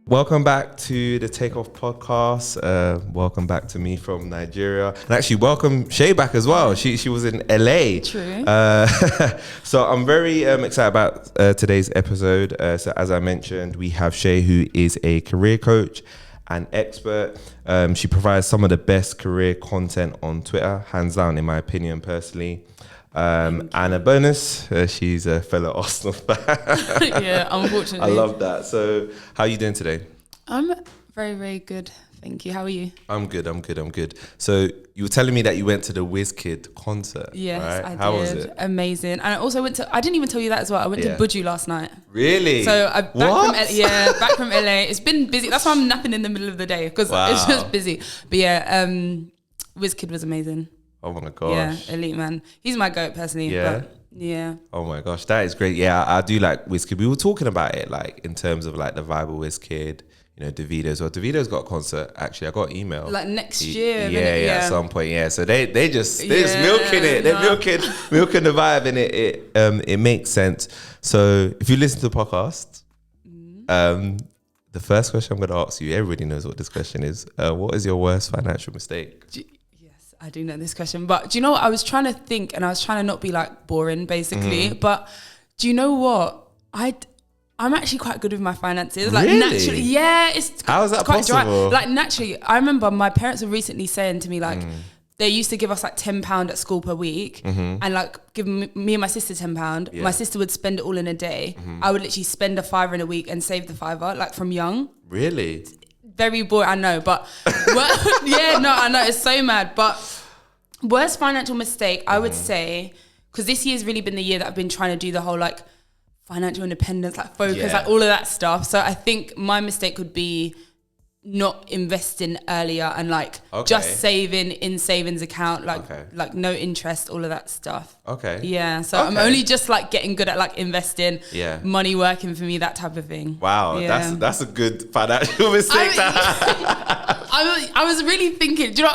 Welcome back to the Takeoff podcast. Welcome back to me from Nigeria, and actually welcome Shay back as well. She was in LA. True. So I'm very excited about today's episode. So as I mentioned, we have Shay, who is a career coach and expert. She provides some of the best career content on Twitter, hands down, in my opinion, personally. And a bonus, she's a fellow Arsenal fan. Yeah, unfortunately. I love that. So how are you doing today? I'm very, very good. Thank you. How are you? I'm good. So you were telling me that you went to the WizKid concert. Yes, right? I did. How was it? Amazing. And I also I didn't even tell you that as well. I went to Buju last night. Really? So I'm back from LA. It's been busy. That's why I'm napping in the middle of the day, because it's just busy. But yeah, WizKid was amazing. Oh my gosh. Yeah, elite man. He's my goat personally. Yeah. But yeah. Oh my gosh, that is great. Yeah, I do like WizKid. We were talking about it, like in terms of like the vibe of WizKid. You know, Davido's. Well, Davido's got a concert. Actually, I got an email. Like next year. Yeah, at some point. Yeah, so they just milking it. They're milking the vibe, and it makes sense. So if you listen to the podcast, the first question I'm going to ask you, everybody knows what this question is. What is your worst financial mistake? I do know this question, but do you know what? I was trying to think, and I was trying to not be like boring, basically. But do you know what? I'm actually quite good with my finances. Like really? Naturally, yeah. How is that quite possible? Dry. Like naturally, I remember my parents were recently saying to me like, they used to give us like £10 at school per week, and like give me and my sister £10. Yeah. My sister would spend it all in a day. I would literally spend a £5 in a week and save the £5, like from young. Really? Very boring, I know, but I know, it's so mad. But worst financial mistake, I would say, because this year's really been the year that I've been trying to do the whole like financial independence, like focus, like all of that stuff. So I think my mistake would be not investing earlier and like just saving in savings account, like no interest, all of that stuff. Okay. Yeah. So I'm only just like getting good at like investing, money working for me, that type of thing. Wow. Yeah. That's a good financial mistake. I was really thinking, do you know,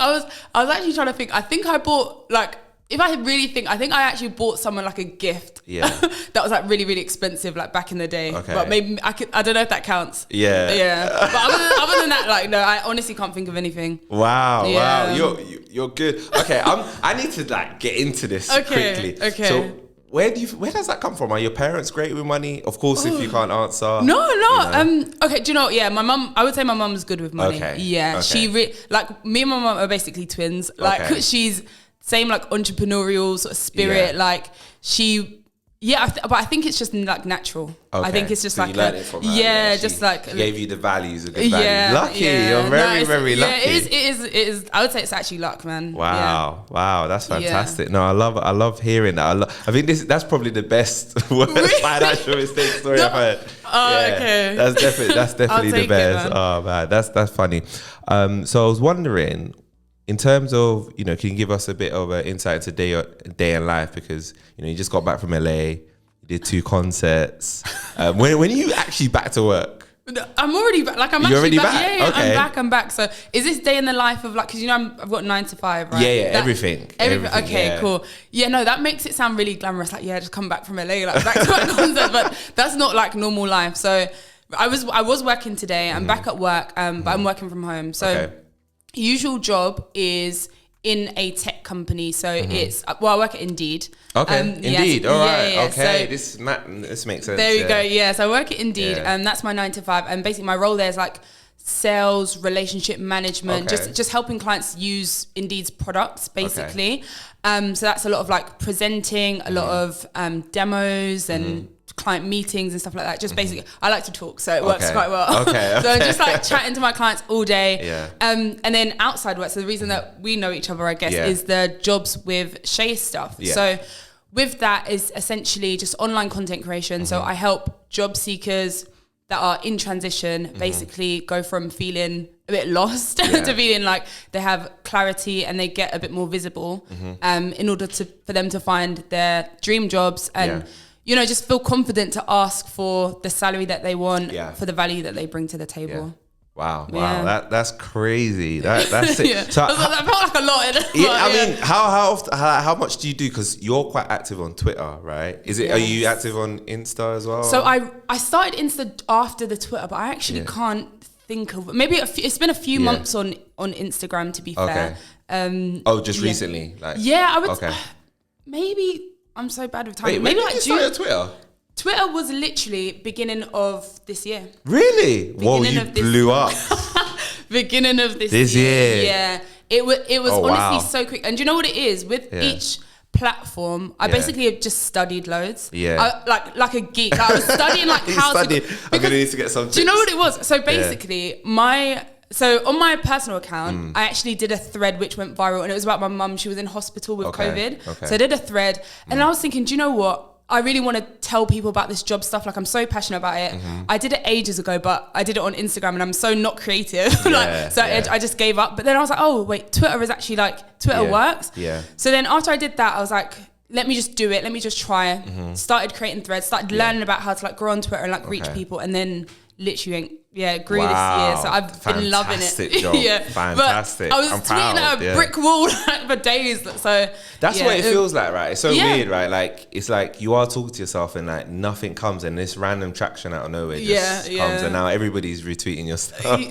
I was actually trying to think, I think I bought like, if I really think, I think I actually bought someone like a gift that was like really, really expensive, like back in the day. Okay. But maybe I don't know if that counts. Yeah. Yeah. But other than that, like, no, I honestly can't think of anything. Wow. Yeah. Wow. You're good. Okay. I need to like get into this quickly. Okay. So where does that come from? Are your parents great with money? Of course, if you can't answer. No. Okay. Do you know? Yeah. My mum. I would say my mum's good with money. Okay. Yeah. Okay. Like me and my mum are basically twins. Like she's same like entrepreneurial sort of spirit, like but I think it's just like natural. Okay. I think it's just so like learned it from her, just like gave you the values, a good value. Lucky, you're very, very lucky. It is. I would say it's actually luck, man. Wow, that's fantastic. No, I love hearing that. I think that's probably the best financial mistake story I've heard. Okay. That's definitely the best. Man, that's funny. So I was wondering, in terms of, you know, can you give us a bit of an insight into day in life? Because, you know, you just got back from LA, you did 2 concerts. When are you actually back to work? I'm already back. Like, I'm You're actually back. Yeah, okay. I'm back. So is this day in the life of like, because, you know, I've got 9 to 5, right? Yeah, everything. Okay, cool. Yeah, no, that makes it sound really glamorous. Like, just come back from LA, like back to my concert. But that's not like normal life. So I was working today. I'm back at work, but I'm working from home. So usual job is in a tech company, so it's I work at Indeed. Okay, Indeed. All right. Okay, so this makes sense. There we go. Yeah, so I work at Indeed, and that's my 9 to 5. And basically, my role there is like sales, relationship management, just helping clients use Indeed's products, basically. So that's a lot of like presenting, a lot of demos and client meetings and stuff like that. Just basically, I like to talk, so it works quite well. So I'm just like chatting to my clients all day. Yeah. And then outside work, so the reason that we know each other, I guess, is the jobs with Shay stuff. Yeah. So with that is essentially just online content creation. So I help job seekers that are in transition basically go from feeling a bit lost to feeling like they have clarity and they get a bit more visible in order for them to find their dream jobs and you know, just feel confident to ask for the salary that they want for the value that they bring to the table. Wow, that's crazy. That's it. Yeah. So that felt like a lot. I mean, how much do you do? Because you're quite active on Twitter, right? Are you active on Insta as well? So I started Insta after the Twitter, but I actually can't think of maybe it's been a few months on Instagram, to be fair. Just recently, like I would. Maybe I'm so bad with time. Wait, maybe like June. Twitter. Twitter was literally beginning of this year. Really? Whoa, you blew up. Beginning of this year. Yeah. It was honestly so quick. And do you know what it is? With each platform, I basically have just studied loads. Yeah. Like a geek. I was studying like how to... I'm going to need to get some tips. Do you know what it was? So basically, So on my personal account, I actually did a thread which went viral, and it was about my mum. She was in hospital with COVID. Okay. So I did a thread, and I was thinking, do you know what? I really want to tell people about this job stuff. Like, I'm so passionate about it. I did it ages ago, but I did it on Instagram, and I'm so not creative. I just gave up. But then I was like, oh wait, Twitter is actually like, Twitter works. Yeah. So then after I did that, I was like, let me just do it. Let me just try. Started creating threads, started learning about how to like grow on Twitter and like reach people, and then literally grew this year. So I've been loving it. Fantastic job. Fantastic. But I was tweeting at a brick wall for days. So that's what it feels like, right? It's so weird, right? Like, it's like you are talking to yourself and like nothing comes, and this random traction out of nowhere just comes, and now everybody's retweeting your stuff. Man.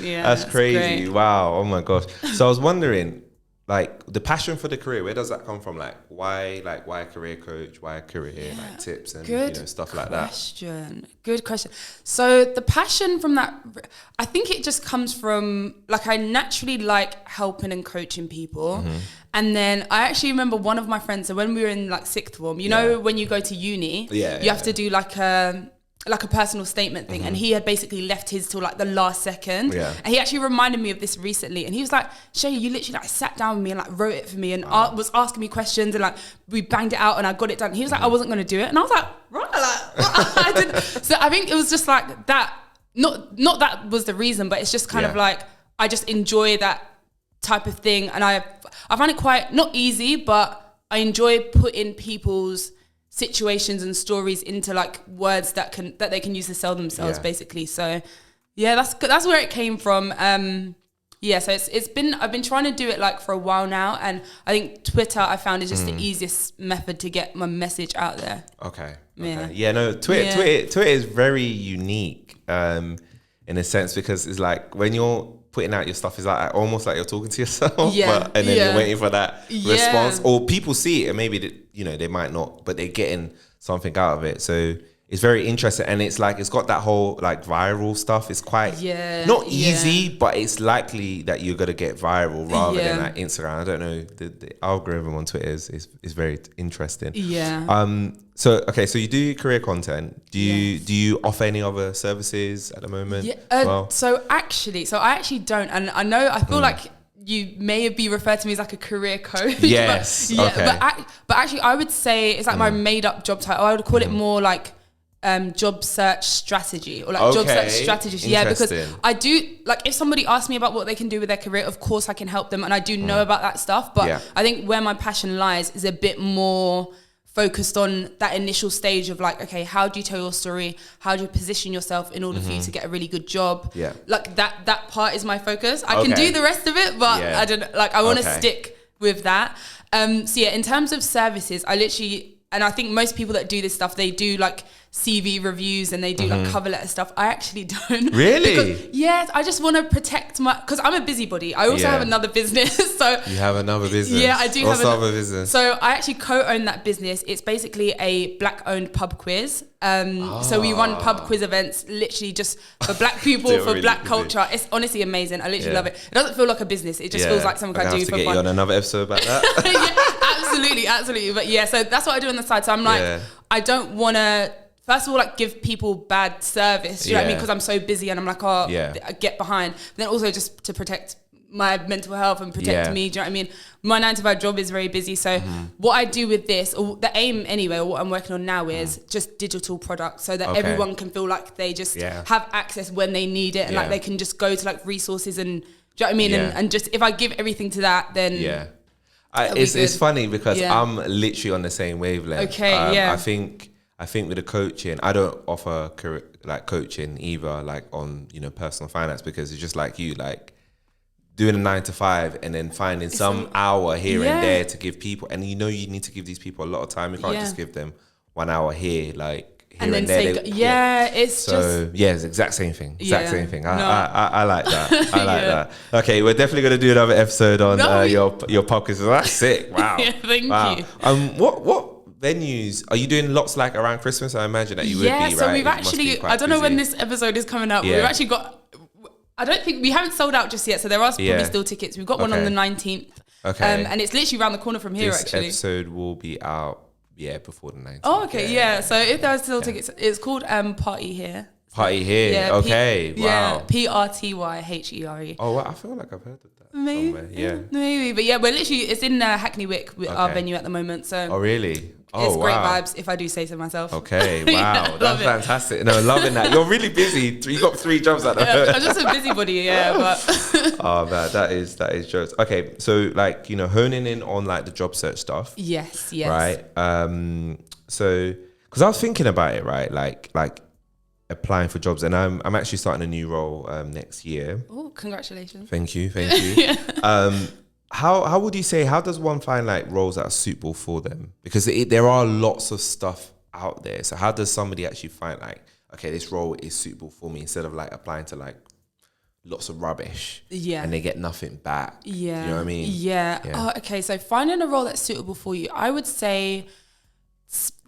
Yeah. That's crazy. Great. Wow. Oh my gosh. So I was wondering, like, the passion for the career, where does that come from? Like, why a career coach? Why a career like tips and stuff like that? Good question. So the passion from that, I think it just comes from, like, I naturally like helping and coaching people. And then I actually remember one of my friends, so when we were in like sixth form, you know, when you go to uni, you have to do like a personal statement thing, and he had basically left his till like the last second. And he actually reminded me of this recently, and he was like, Shay, you literally like sat down with me and like wrote it for me and was asking me questions, and like we banged it out and I got it done. He was like, I wasn't going to do it, and I was like, right, like I didn't. So I think it was just like that, not that was the reason, but it's just kind of like, I just enjoy that type of thing, and I find it quite not easy, but I enjoy putting people's situations and stories into like words that they can use to sell themselves, basically. So that's where it came from. So I've been trying to do it like for a while now, and I think Twitter I found is just the easiest method to get my message out there. Twitter is very unique in a sense, because it's like when you're putting out your stuff, is like almost like you're talking to yourself, and then you're waiting for that response, or people see it and maybe they might not, but they're getting something out of it. So it's very interesting, and it's like it's got that whole like viral stuff. It's quite not easy, but it's likely that you're gonna get viral rather than like Instagram. I don't know, the algorithm on Twitter is very interesting. So you do career content. Do you offer any other services at the moment? So I actually don't, and I feel like you may be referred to me as like a career coach. But actually I would say it's like my made up job title. I would call it more like job search strategy, or like job search strategist. Because I do, like, if somebody asks me about what they can do with their career, of course I can help them, and I do know about that stuff, but I think where my passion lies is a bit more focused on that initial stage of like, okay, how do you tell your story? How do you position yourself in order for you to get a really good job? Like that part is my focus. I can do the rest of it, but I don't, like, I want to stick with that. In terms of services, I literally, and I think most people that do this stuff, they do like CV reviews and they do like cover letter stuff. I actually don't. Really? Because, I just want to protect because I'm a busybody. I also have another business. So you have another business? Yeah, I do. What's another business? So I actually co-own that business. It's basically a black-owned pub quiz. So we run pub quiz events literally just for black people, for really black culture. It's honestly amazing. I literally love it. It doesn't feel like a business. It just feels like something I do for fun. Get you on another episode about that. Absolutely. But so that's what I do on the side. So I'm like, I don't want to, first of all, like, give people bad service. You know what I mean? Because I'm so busy and I'm like, I get behind. But then also just to protect my mental health and protect me. Do you know what I mean? My 9-to-5 job is very busy. So what I do with this, or the aim anyway, or what I'm working on now is just digital products, so that everyone can feel like they just have access when they need it, and like they can just go to like resources and, do you know what I mean? And just, if I give everything to that, then it's funny because I'm literally on the same wavelength. I I think with the coaching, I don't offer like coaching either, like on, you know, personal finance, because it's just like you, like doing a 9 to 5 and then finding some hour here and there to give people. And you know, you need to give these people a lot of time. You can't just give them 1 hour here, like here and there. It's just... Yeah, it's the exact same thing. Same thing. I like that. I like that. Okay, we're definitely going to do another episode on your podcast. That's sick. Wow. Thank you. What venues are you doing? Lots like around Christmas, I imagine that you would be, right? So we've actually, I don't know when this episode is coming out, but we've actually got, I don't think, we haven't sold out just yet, so there are probably still tickets. We've got one on the 19th. Okay. And it's literally around the corner from here, actually. This episode will be out, before the 19th. Oh, okay, So if there's still tickets, it's called Party Here. Party Here, okay, wow. PRTYHERE. Oh, well, I feel like I've heard of that. Maybe, but we're literally, it's in Akinleway, our venue at the moment. So. Oh, really? Oh, it's great vibes, if I do say so myself. Okay, wow, that's fantastic. No, loving that. You're really busy. You got 3 jobs at the moment. I'm just a busybody, but. Oh man, that is jokes. Okay, so like, you know, honing in on like the job search stuff. Yes. Right. So because I was thinking about it, right, like applying for jobs, and I'm actually starting a new role next year. Oh, congratulations! Thank you. How would you say, how does one find like roles that are suitable for them? Because there are lots of stuff out there. So how does somebody actually find like, okay, this role is suitable for me, instead of like applying to like lots of rubbish and they get nothing back? You know what I mean? Oh, okay, so finding a role that's suitable for you, I would say,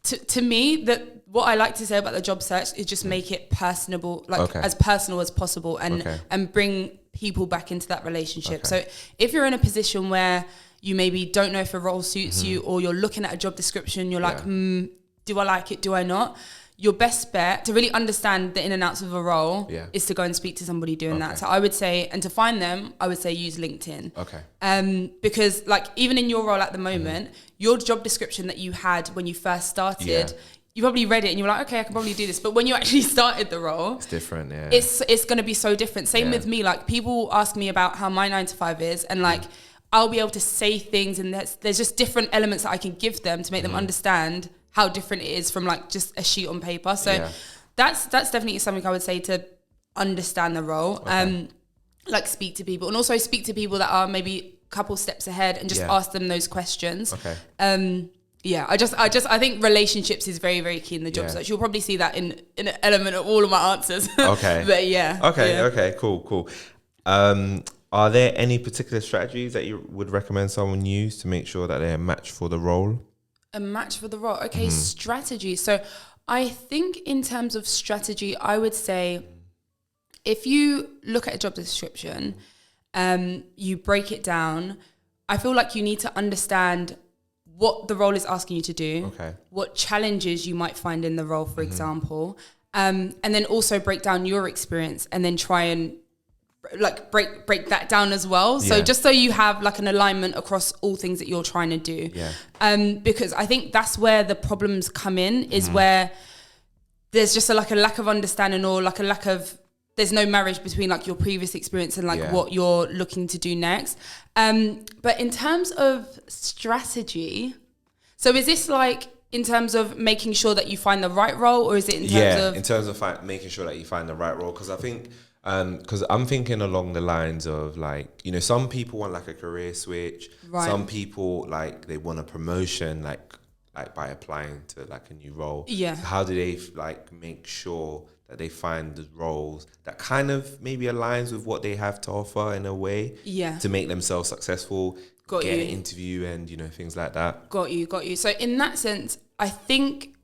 to me, that what I like to say about the job search is just make it personable, like as personal as possible, and bring people back into that relationship. So if you're in a position where you maybe don't know if a role suits you, or you're looking at a job description, you're like, do I like it? Do I not? Your best bet to really understand the in and outs of a role is to go and speak to somebody doing that. So I would say, and to find them, I would say use LinkedIn. Because like even in your role at the moment, your job description that you had when you first started, you probably read it and you were like, okay, I can probably do this. But when you actually started the role, it's different. It's going to be so different. Same with me. Like people ask me about how my 9 to 5 is, and like I'll be able to say things, and there's just different elements that I can give them to make them understand how different it is from like just a sheet on paper. So that's definitely something I would say to understand the role. Like speak to people, and also speak to people that are maybe a couple steps ahead, and just ask them those questions. I think relationships is very, very key in the job search. You'll probably see that in an element of all of my answers. But Cool. Are there any particular strategies that you would recommend someone use to make sure that they're a match for the role? A match for the role. Okay, strategy. So I think in terms of strategy, I would say if you look at a job description, you break it down, I feel like you need to understand what the role is asking you to do, what challenges you might find in the role, for example, and then also break down your experience, and then try and like break that down as well. So just so you have like an alignment across all things that you're trying to do. Because I think that's where the problems come in, is where there's just a lack of understanding, or like a lack of, there's no marriage between like your previous experience and like what you're looking to do next. But in terms of strategy, so is this like in terms of making sure that you find the right role, or is it in terms of... in terms of making sure that you find the right role? Because I think, because I'm thinking along the lines of like, you know, some people want like a career switch. Some people like, they want a promotion, like by applying to like a new role. So how do they like make sure that they find the roles that kind of maybe aligns with what they have to offer in a way to make themselves successful, get an interview, and, you know, things like that? Got you. So in that sense, I think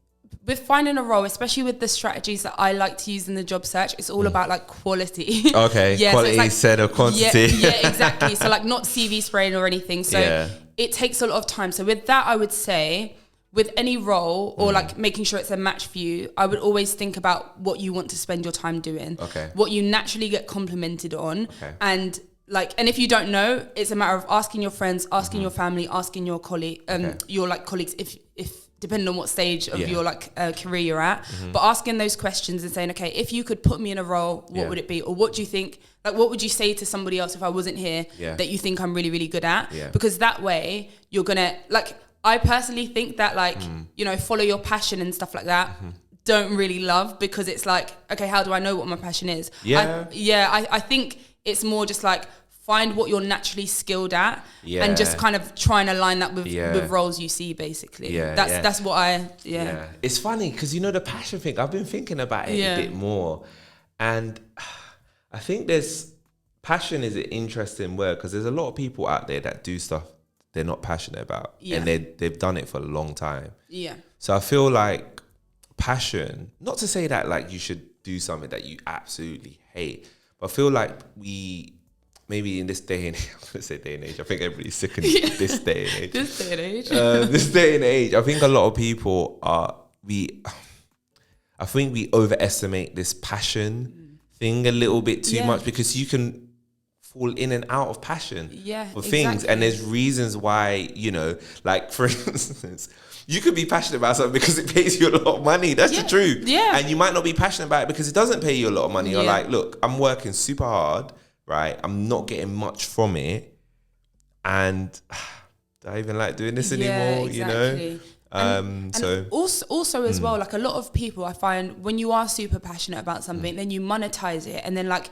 with finding a role, especially with the strategies that I like to use in the job search, it's all about like quality. Quality so like, instead of quantity. Exactly. So like not CV spraying or anything. So it takes a lot of time. So with that, I would say with any role, or like making sure it's a match for you, I would always think about what you want to spend your time doing, what you naturally get complimented on. And like, and if you don't know, it's a matter of asking your friends, asking your family, asking your colleague, your like colleagues, if depending on what stage of your like career you're at, but asking those questions and saying, okay, if you could put me in a role, what would it be? Or what do you think, like what would you say to somebody else if I wasn't here that you think I'm really, really good at? Because that way you're gonna like, I personally think that like, you know, follow your passion and stuff like that. Don't really love, because it's like, okay, how do I know what my passion is? I think it's more just like find what you're naturally skilled at and just kind of try and align that with roles you see, basically. That's what It's funny because, you know, the passion thing, I've been thinking about it a bit more, and I think passion is an interesting word, because there's a lot of people out there that do stuff they're not passionate about, and they've done it for a long time. So I feel like passion, not to say that like you should do something that you absolutely hate, but I feel like maybe in this day and age, I'm gonna say day and age, I think everybody's sick of this day and age. This day and age. This day and age, I think a lot of people I think we overestimate this passion thing a little bit too much, because you can fall in and out of passion for things, and there's reasons why, you know, like for instance, you could be passionate about something because it pays you a lot of money. That's the truth. And you might not be passionate about it because it doesn't pay you a lot of money. You're like, look, I'm working super hard, right? I'm not getting much from it, and do I even like doing this anymore? You know. And also as well, like a lot of people, I find when you are super passionate about something, then you monetize it, and then like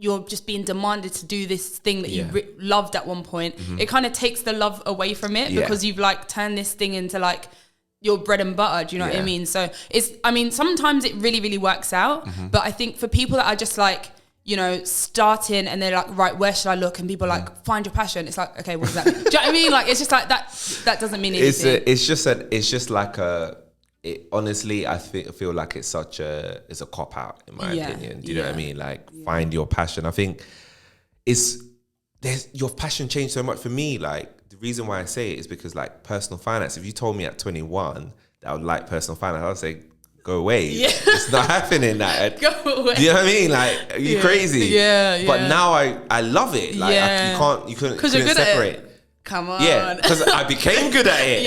you're just being demanded to do this thing that you loved at one point. It kind of takes the love away from it, because you've like turned this thing into like your bread and butter. Do you know what I mean? So sometimes it really, really works out. But I think for people that are just like, you know, starting and they're like, right, where should I look? And people are like, find your passion. It's like, okay, what does that mean? Do you know what I mean? Like, it's just like that doesn't mean anything. Honestly, I feel like it's a cop out in my opinion. Do you know what I mean? Like, find your passion. I think your passion changed so much for me. Like, the reason why I say it is because like personal finance, if you told me at 21 that I would like personal finance, I would say, go away. It's not happening. That go away. Do you know what I mean? Like, are you crazy? But now I love it. Like, you couldn't separate. Come on. Yeah, because I became good at it.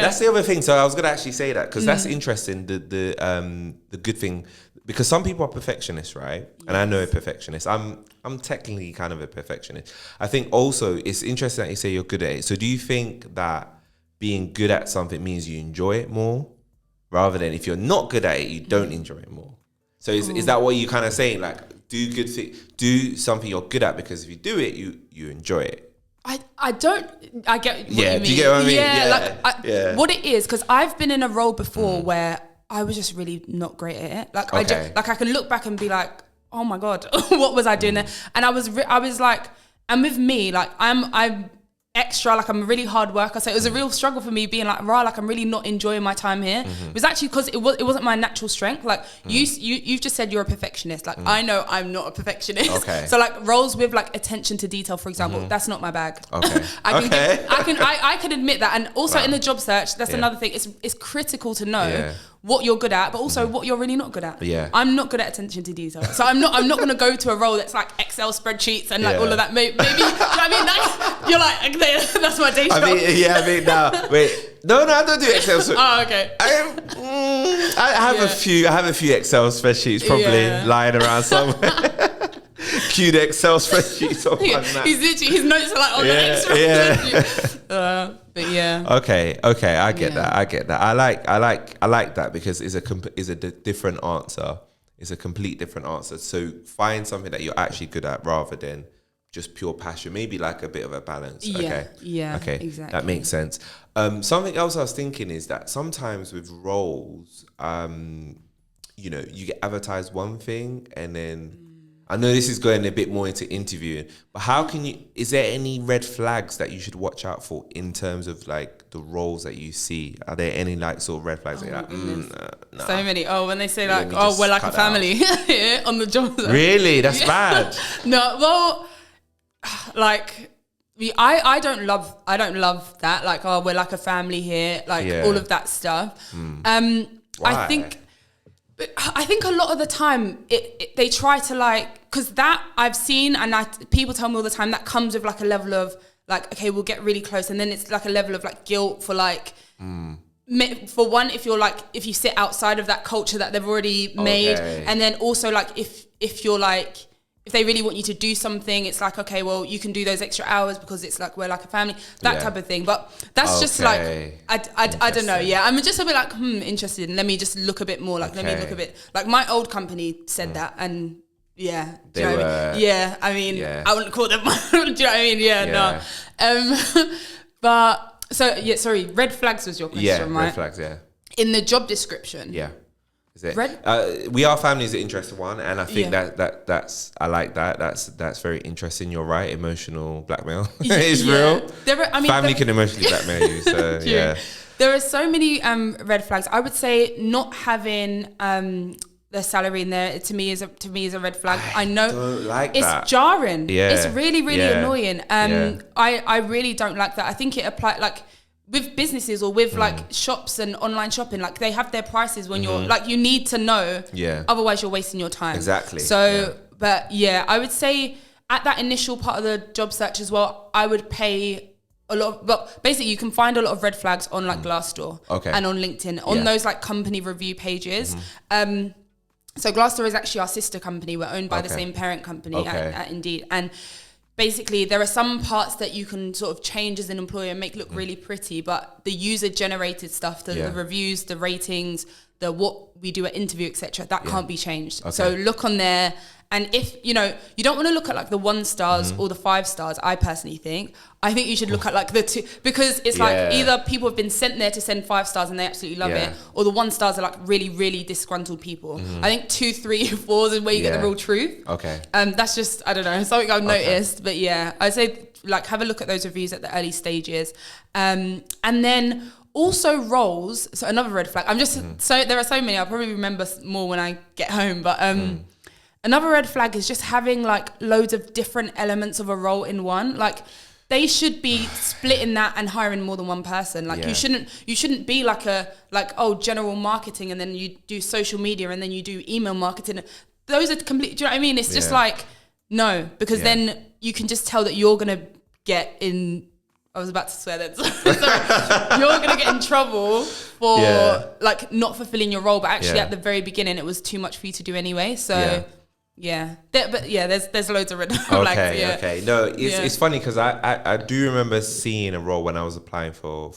That's the other thing. So I was gonna actually say that, because that's interesting. The good thing, because some people are perfectionists, right? And I know a perfectionist. I'm technically kind of a perfectionist. I think also it's interesting that you say you're good at it. So do you think that being good at something means you enjoy it more, rather than if you're not good at it, you don't enjoy it more? So is that what you kind of saying? Like, do something you're good at, because if you do it, you enjoy it. I get what you mean. Do you get what I mean? What it is, because I've been in a role before where I was just really not great at it. Like, I can look back and be like, oh my God, what was I doing there? And I was like, and with me, like I'm extra, like I'm a really hard worker, so it was a real struggle for me being like, like I'm really not enjoying my time here. It was actually because it wasn't my natural strength. Like you've just said you're a perfectionist. Like I know I'm not a perfectionist. So like roles with like attention to detail, for example, that's not my bag. I can admit that. And also in the job search, that's another thing. It's critical to know what you're good at, but also what you're really not good at. I'm not good at attention to detail, so I'm not going to go to a role that's like Excel spreadsheets and like all of that. Maybe you know what I mean? Like, you're like, okay, that's my day job. No, I don't do Excel. Oh, okay. I have a few Excel spreadsheets probably lying around somewhere. Cute Excel spreadsheets on my Mac. His notes are like on the Excel spreadsheet. But Okay, I get that. I like that, because it's a different answer. It's a complete different answer. So find something that you're actually good at rather than just pure passion. Maybe like a bit of a balance. Okay, exactly. That makes sense. Something else I was thinking is that sometimes with roles, you know, you get advertised one thing, and then I know this is going a bit more into interviewing, but is there any red flags that you should watch out for in terms of like the roles that you see? Are there any like sort of red flags that you're like, nah. So many. Oh, when they say like, we're like a family on the job. Really? That's bad. No, well, like I don't love that. Like, we're like a family here, like all of that stuff. Why? I think a lot of the time they try to like, because that I've seen, and people tell me all the time that comes with like a level of like, okay, we'll get really close, and then it's like a level of like guilt for like, for one, if you sit outside of that culture that they've already made, and then also like if you're like, if they really want you to do something, it's like, okay, well, you can do those extra hours because it's like we're like a family, that type of thing. But that's just like, I don't know. Yeah, I'm just a bit like, interested. Let me just look a bit more. Like, let me look a bit. Like my old company said that, and yeah, do you know what I mean? Yeah, I mean, I wouldn't call them. Do you know what I mean? Yeah. No. But so yeah, sorry. Red flags was your question, right? Red flags. Yeah. In the job description. Yeah. We Are Family is an interesting one, and I think that's I like that. That's very interesting. You're right. Emotional blackmail is real. Family can emotionally blackmail you. So yeah, there are so many red flags. I would say not having the salary in there to me is a red flag. I know don't like it's that. Jarring. Yeah, it's really annoying. I really don't like that. I think it applies like. With businesses or with like shops and online shopping, like they have their prices when you're like, you need to know, otherwise you're wasting your time. Exactly. So, but yeah, I would say at that initial part of the job search as well, I would pay a lot of, but basically you can find a lot of red flags on like Glassdoor and on LinkedIn, on those like company review pages. So Glassdoor is actually our sister company. We're owned by the same parent company at Indeed. And basically, there are some parts that you can sort of change as an employer and make look really pretty, but the user-generated stuff, the reviews, the ratings, the what we do at interview, etc., that can't be changed. Okay. So look on there, and if you don't want to look at like the 1 stars or the 5 stars. I personally think you should look at like the 2, because it's like either people have been sent there to send 5 stars and they absolutely love it, or the 1 stars are like really disgruntled people. I think 2, 3, 4s is where you get the real truth. Okay. That's just, I don't know, something I've noticed. But yeah, I'd say like have a look at those reviews at the early stages, and then also roles. So another red flag. I'm just so there are so many. I'll probably remember more when I get home. But another red flag is just having like loads of different elements of a role in one. Like they should be splitting that and hiring more than one person. Like you shouldn't be like general marketing and then you do social media and then you do email marketing. Those are complete. Do you know what I mean? It's just like no, because then you can just tell that you're gonna get in. I was about to swear that. So you're going to get in trouble for like not fulfilling your role, but actually at the very beginning it was too much for you to do anyway. So there's loads of red flags. Okay. No, it's funny because I do remember seeing a role when I was applying for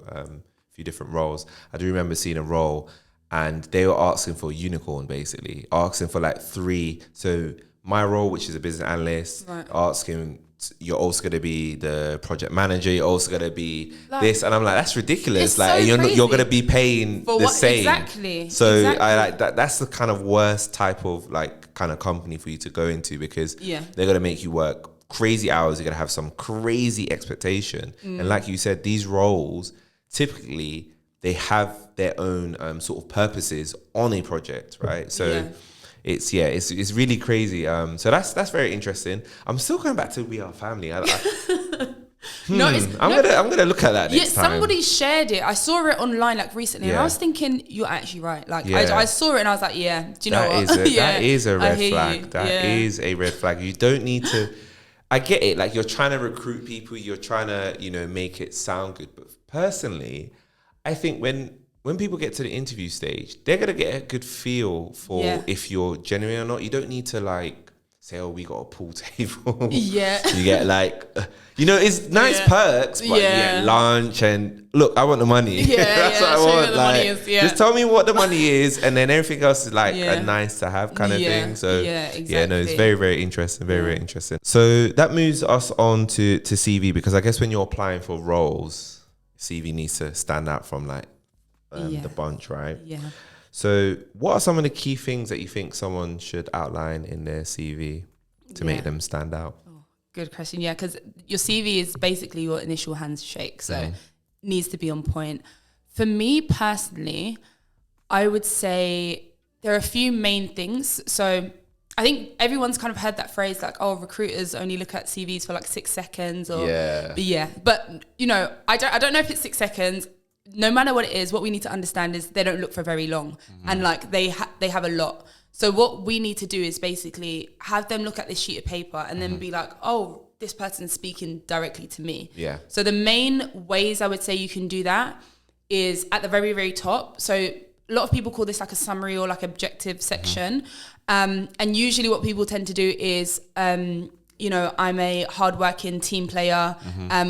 a few different roles. I do remember seeing a role and they were asking for a unicorn, basically asking for like 3. So my role, which is a business analyst, asking, you're also going to be the project manager, you're also going to be like, this, and I'm like, that's ridiculous. Like, so you're going to be paying for the same. Exactly. So I like that. That's the kind of worst type of like kind of company for you to go into, because they're going to make you work crazy hours. You're going to have some crazy expectation, and like you said, these roles typically they have their own sort of purposes on a project, right? So. It's really crazy. So that's very interesting. I'm still going back to We Are Family. I'm gonna look at that next time. Somebody shared it. I saw it online like recently, and I was thinking, you're actually right. Like I saw it and I was like, do you know what? That is a red flag. That is a red flag. You don't need to. I get it. Like you're trying to recruit people. You're trying to make it sound good. But personally, I think when people get to the interview stage, they're going to get a good feel for if you're genuine or not. You don't need to like say, we got a pool table. Yeah. You get like, it's nice perks, but you get lunch and look, I want the money. Yeah, that's what I want. Like, just tell me what the money is, and then everything else is like a nice to have kind of thing. So exactly. It's very, very interesting. Very, very interesting. So that moves us on to CV, because I guess when you're applying for roles, CV needs to stand out from like, the bunch, right? Yeah. So what are some of the key things that you think someone should outline in their CV to make them stand out? Oh, good question. Yeah, because your CV is basically your initial handshake, so it needs to be on point. For me personally, I would say there are a few main things. So I think everyone's kind of heard that phrase like, recruiters only look at CVs for like 6 seconds or but I don't know if it's 6 seconds. No matter what it is, what we need to understand is they don't look for very long, and like they have a lot. So what we need to do is basically have them look at this sheet of paper and then be like, this person's speaking directly to me. Yeah. So the main ways I would say you can do that is at the very, very top. So a lot of people call this like a summary or like objective section. And usually what people tend to do is, you know, I'm a hardworking team player,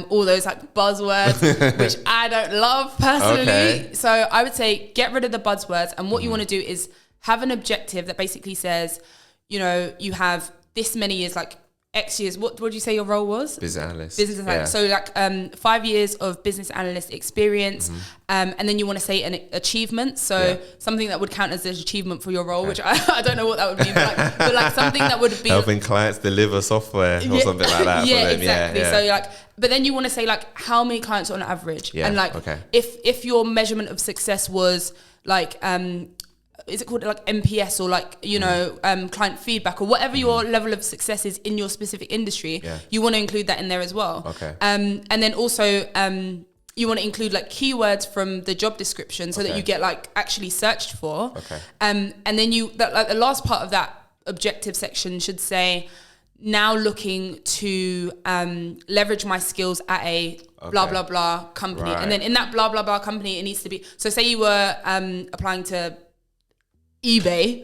all those like buzzwords, which I don't love personally. Okay. So I would say get rid of the buzzwords. And what you want to do is have an objective that basically says, you know, you have this many years, like X years. What would you say your role was? Business analyst. Business analyst. Yeah. So like 5 years of business analyst experience. And then you want to say an achievement. So something that would count as an achievement for your role, which I don't know what that would mean, but like something that would be helping clients deliver software or something like that. Yeah, exactly. So like, but then you want to say like how many clients on average, and like if your measurement of success was like is it called like NPS or like, you know, client feedback or whatever your level of success is in your specific industry, you want to include that in there as well. Okay. And then also you want to include like keywords from the job description so that you get like actually searched for. Okay. And then like the last part of that objective section should say, now looking to leverage my skills at a blah, blah, blah company. Right. And then in that blah, blah, blah company, it needs to be, so say you were applying to eBay,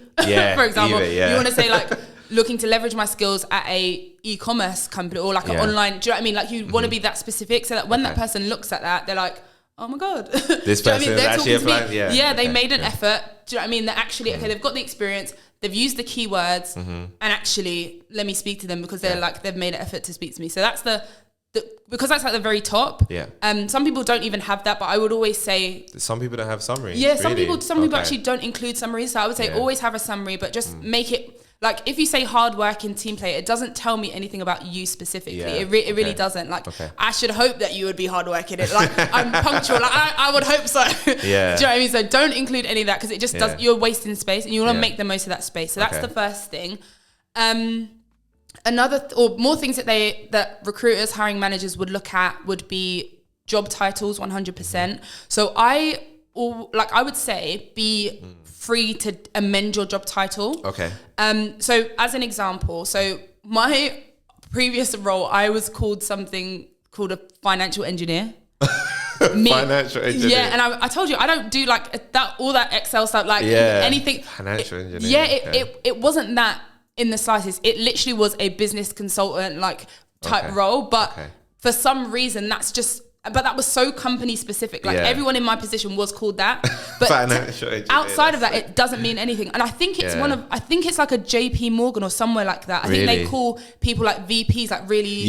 for example, eBay, you want to say like looking to leverage my skills at a e-commerce company or like an online, do you know what I mean? Like you want to be that specific so that when that person looks at that, they're like, oh my God. This person is actually applying, they made an effort. Do you know what I mean? They're actually, they've got the experience, they've used the keywords and actually let me speak to them because they're like, they've made an effort to speak to me. So that's because that's at the very top. Yeah. Some people don't even have that, but I would always say some people don't have summaries. Yeah, some people actually don't include summaries. So I would say always have a summary, but just make it like if you say hard working team player, it doesn't tell me anything about you specifically. Yeah. It really doesn't. Like I should hope that you would be hard working. Like I'm punctual. Like I would hope so. Yeah. Do you know what I mean? So don't include any of that because it just does. You're wasting space, and you want to make the most of that space. So that's the first thing. Or more things that recruiters, hiring managers would look at would be job titles, 100%. So I would say be free to amend your job title. Okay. So as an example, so my previous role, I was called something called a financial engineer. Financial engineer. Yeah, and I told you I don't do like that all that Excel stuff, like anything. Financial engineer. Yeah, it wasn't that in the slightest. It literally was a business consultant like type role, but for some reason but that was so company specific. Like everyone in my position was called that, but outside of that, it doesn't mean anything. And I think it's I think it's like a JP Morgan or somewhere like that. I think they call people like VPs like really.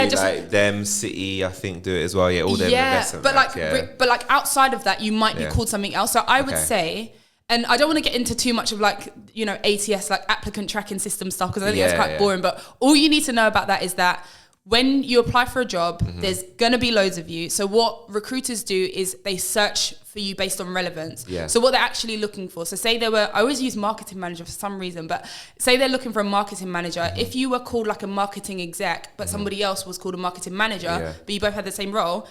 Just like them City, I think do it as well. Yeah, all them investment. But like outside of that, you might be called something else. So I would say. And I don't want to get into too much of like, you know, ATS, like applicant tracking system stuff, because I think that's quite boring. But all you need to know about that is that when you apply for a job, there's going to be loads of you. So what recruiters do is they search for you based on relevance. Yeah. So what they're actually looking for. So say I always use marketing manager for some reason, but say they're looking for a marketing manager. If you were called like a marketing exec, but somebody else was called a marketing manager, but you both had the same role,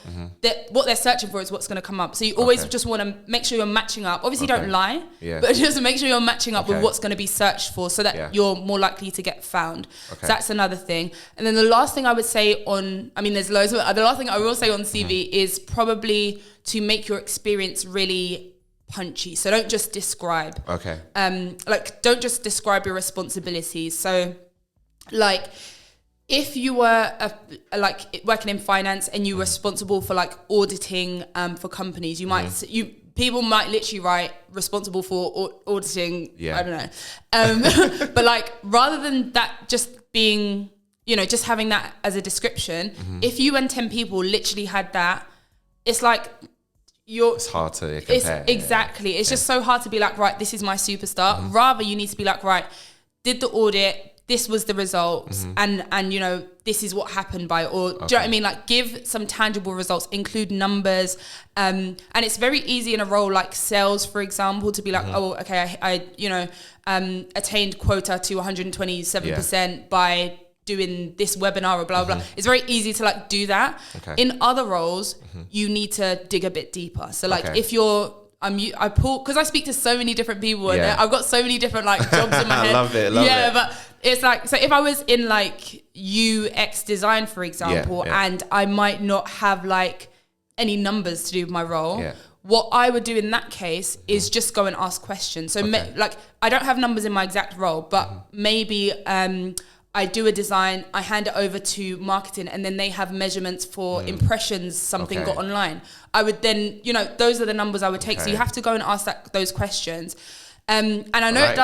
what they're searching for is what's going to come up. So you always just want to make sure you're matching up. Obviously don't lie, but just make sure you're matching up with what's going to be searched for so that you're more likely to get found. So that's another thing. And then the last thing I would say there's loads, but the last thing I will say on CV is probably to make your experience really punchy. So don't just describe. Okay. Don't just describe your responsibilities. So like if you were working in finance and you were responsible for like auditing for companies, people might literally write responsible for auditing. I don't know. But like rather than that just being, you know, just having that as a description, if you and 10 people literally had that, it's like it's hard to compare. It's just so hard to be like, right, this is my superstar. Rather, you need to be like, right, did the audit, this was the results, and you know, this is what happened by, or do you know what I mean? Like, give some tangible results, include numbers, and it's very easy in a role like sales, for example, to be like, oh, okay, I attained quota to 127% by doing this webinar or blah blah. It's very easy to like do that. In other roles, you need to dig a bit deeper. So like if you're I pull, because I speak to so many different people and I've got so many different like jobs in my head. Love it. But it's like, so if I was in like UX design, for example, and I might not have like any numbers to do with my role, what I would do in that case is just go and ask questions. So like I don't have numbers in my exact role, but maybe I do a design, I hand it over to marketing, and then they have measurements for impressions something got online. I would then, those are the numbers I would take. So you have to go and ask those questions. And I know it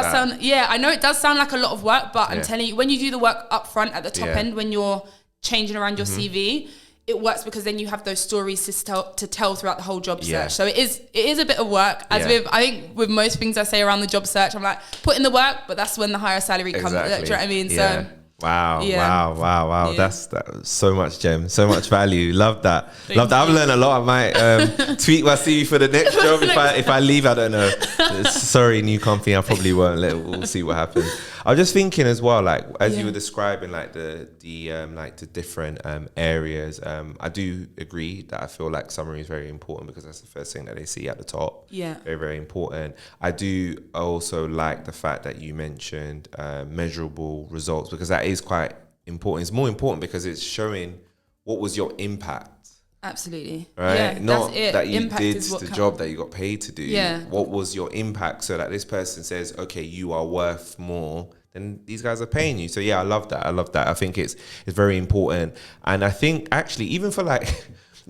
does sound like a lot of work, but I'm telling you, when you do the work up front at the top end, when you're changing around your CV, it works because then you have those stories to tell throughout the whole job search. So it is a bit of work. I think with most things I say around the job search, I'm like, put in the work, but that's when the higher salary comes. Do you know what I mean? Yeah. So Wow. Yeah. That's so much gem, so much value. Love that. I've learned a lot. I might tweak my CV for the next job. If I leave, I don't know. Sorry, new company, I probably won't. We'll see what happens. I was just thinking as well, like as you were describing, like the different areas. I do agree that I feel like summary is very important because that's the first thing that they see at the top. Yeah, very, very important. I do also like the fact that you mentioned measurable results, because that is quite important. It's more important because it's showing what was your impact. Absolutely. Right? Yeah, not that's it. that you impact did the job that you got paid to do. Yeah. What was your impact so that this person says, okay, you are worth more than these guys are paying you. So yeah, I love that. I think it's very important. And I think actually even for like,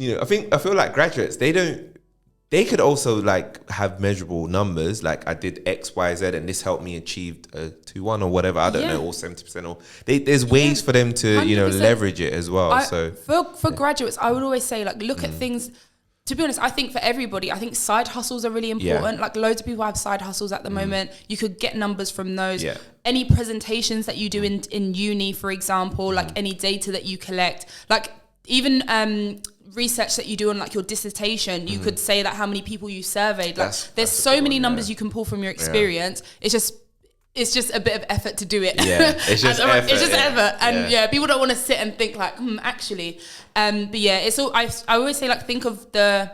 I feel like graduates, they could also like have measurable numbers. Like I did X, Y, Z, and this helped me achieve a 2-1 or whatever. I don't know, or 70%. Or there's ways for them to 100%. Leverage it as well. So for graduates, I would always say like look at things. To be honest, I think for everybody, I think side hustles are really important. Like loads of people have side hustles at the moment. You could get numbers from those. Yeah. Any presentations that you do in uni, for example, like any data that you collect, like even research that you do on like your dissertation, you could say like how many people you surveyed. Like there's so many numbers you can pull from your experience. It's just a bit of effort to do it. Yeah, it's just effort. It's just effort. And people don't want to sit and think like, actually. But yeah, it's all, I always say like, think of the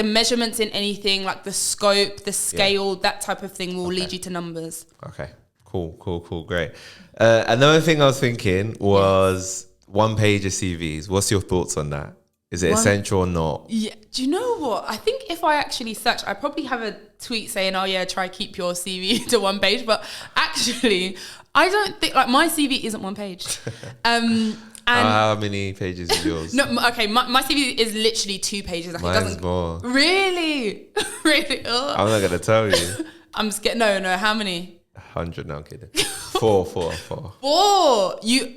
measurements in anything, like the scope, the scale, that type of thing will lead you to numbers. Okay, cool, great. Another thing I was thinking was 1 page of CVs. What's your thoughts on that? Is it essential or not? Yeah. Do you know what? I think if I actually search, I probably have a tweet saying, oh yeah, try keep your CV to 1 page. But actually, I don't think, like my CV isn't 1 page. And how many pages is yours? No, okay, my CV is literally 2 pages. Like Mine's more. Really? Really? Oh. I'm not going to tell you. I'm scared. No, how many? 100, no, I'm kidding. 4. 4? You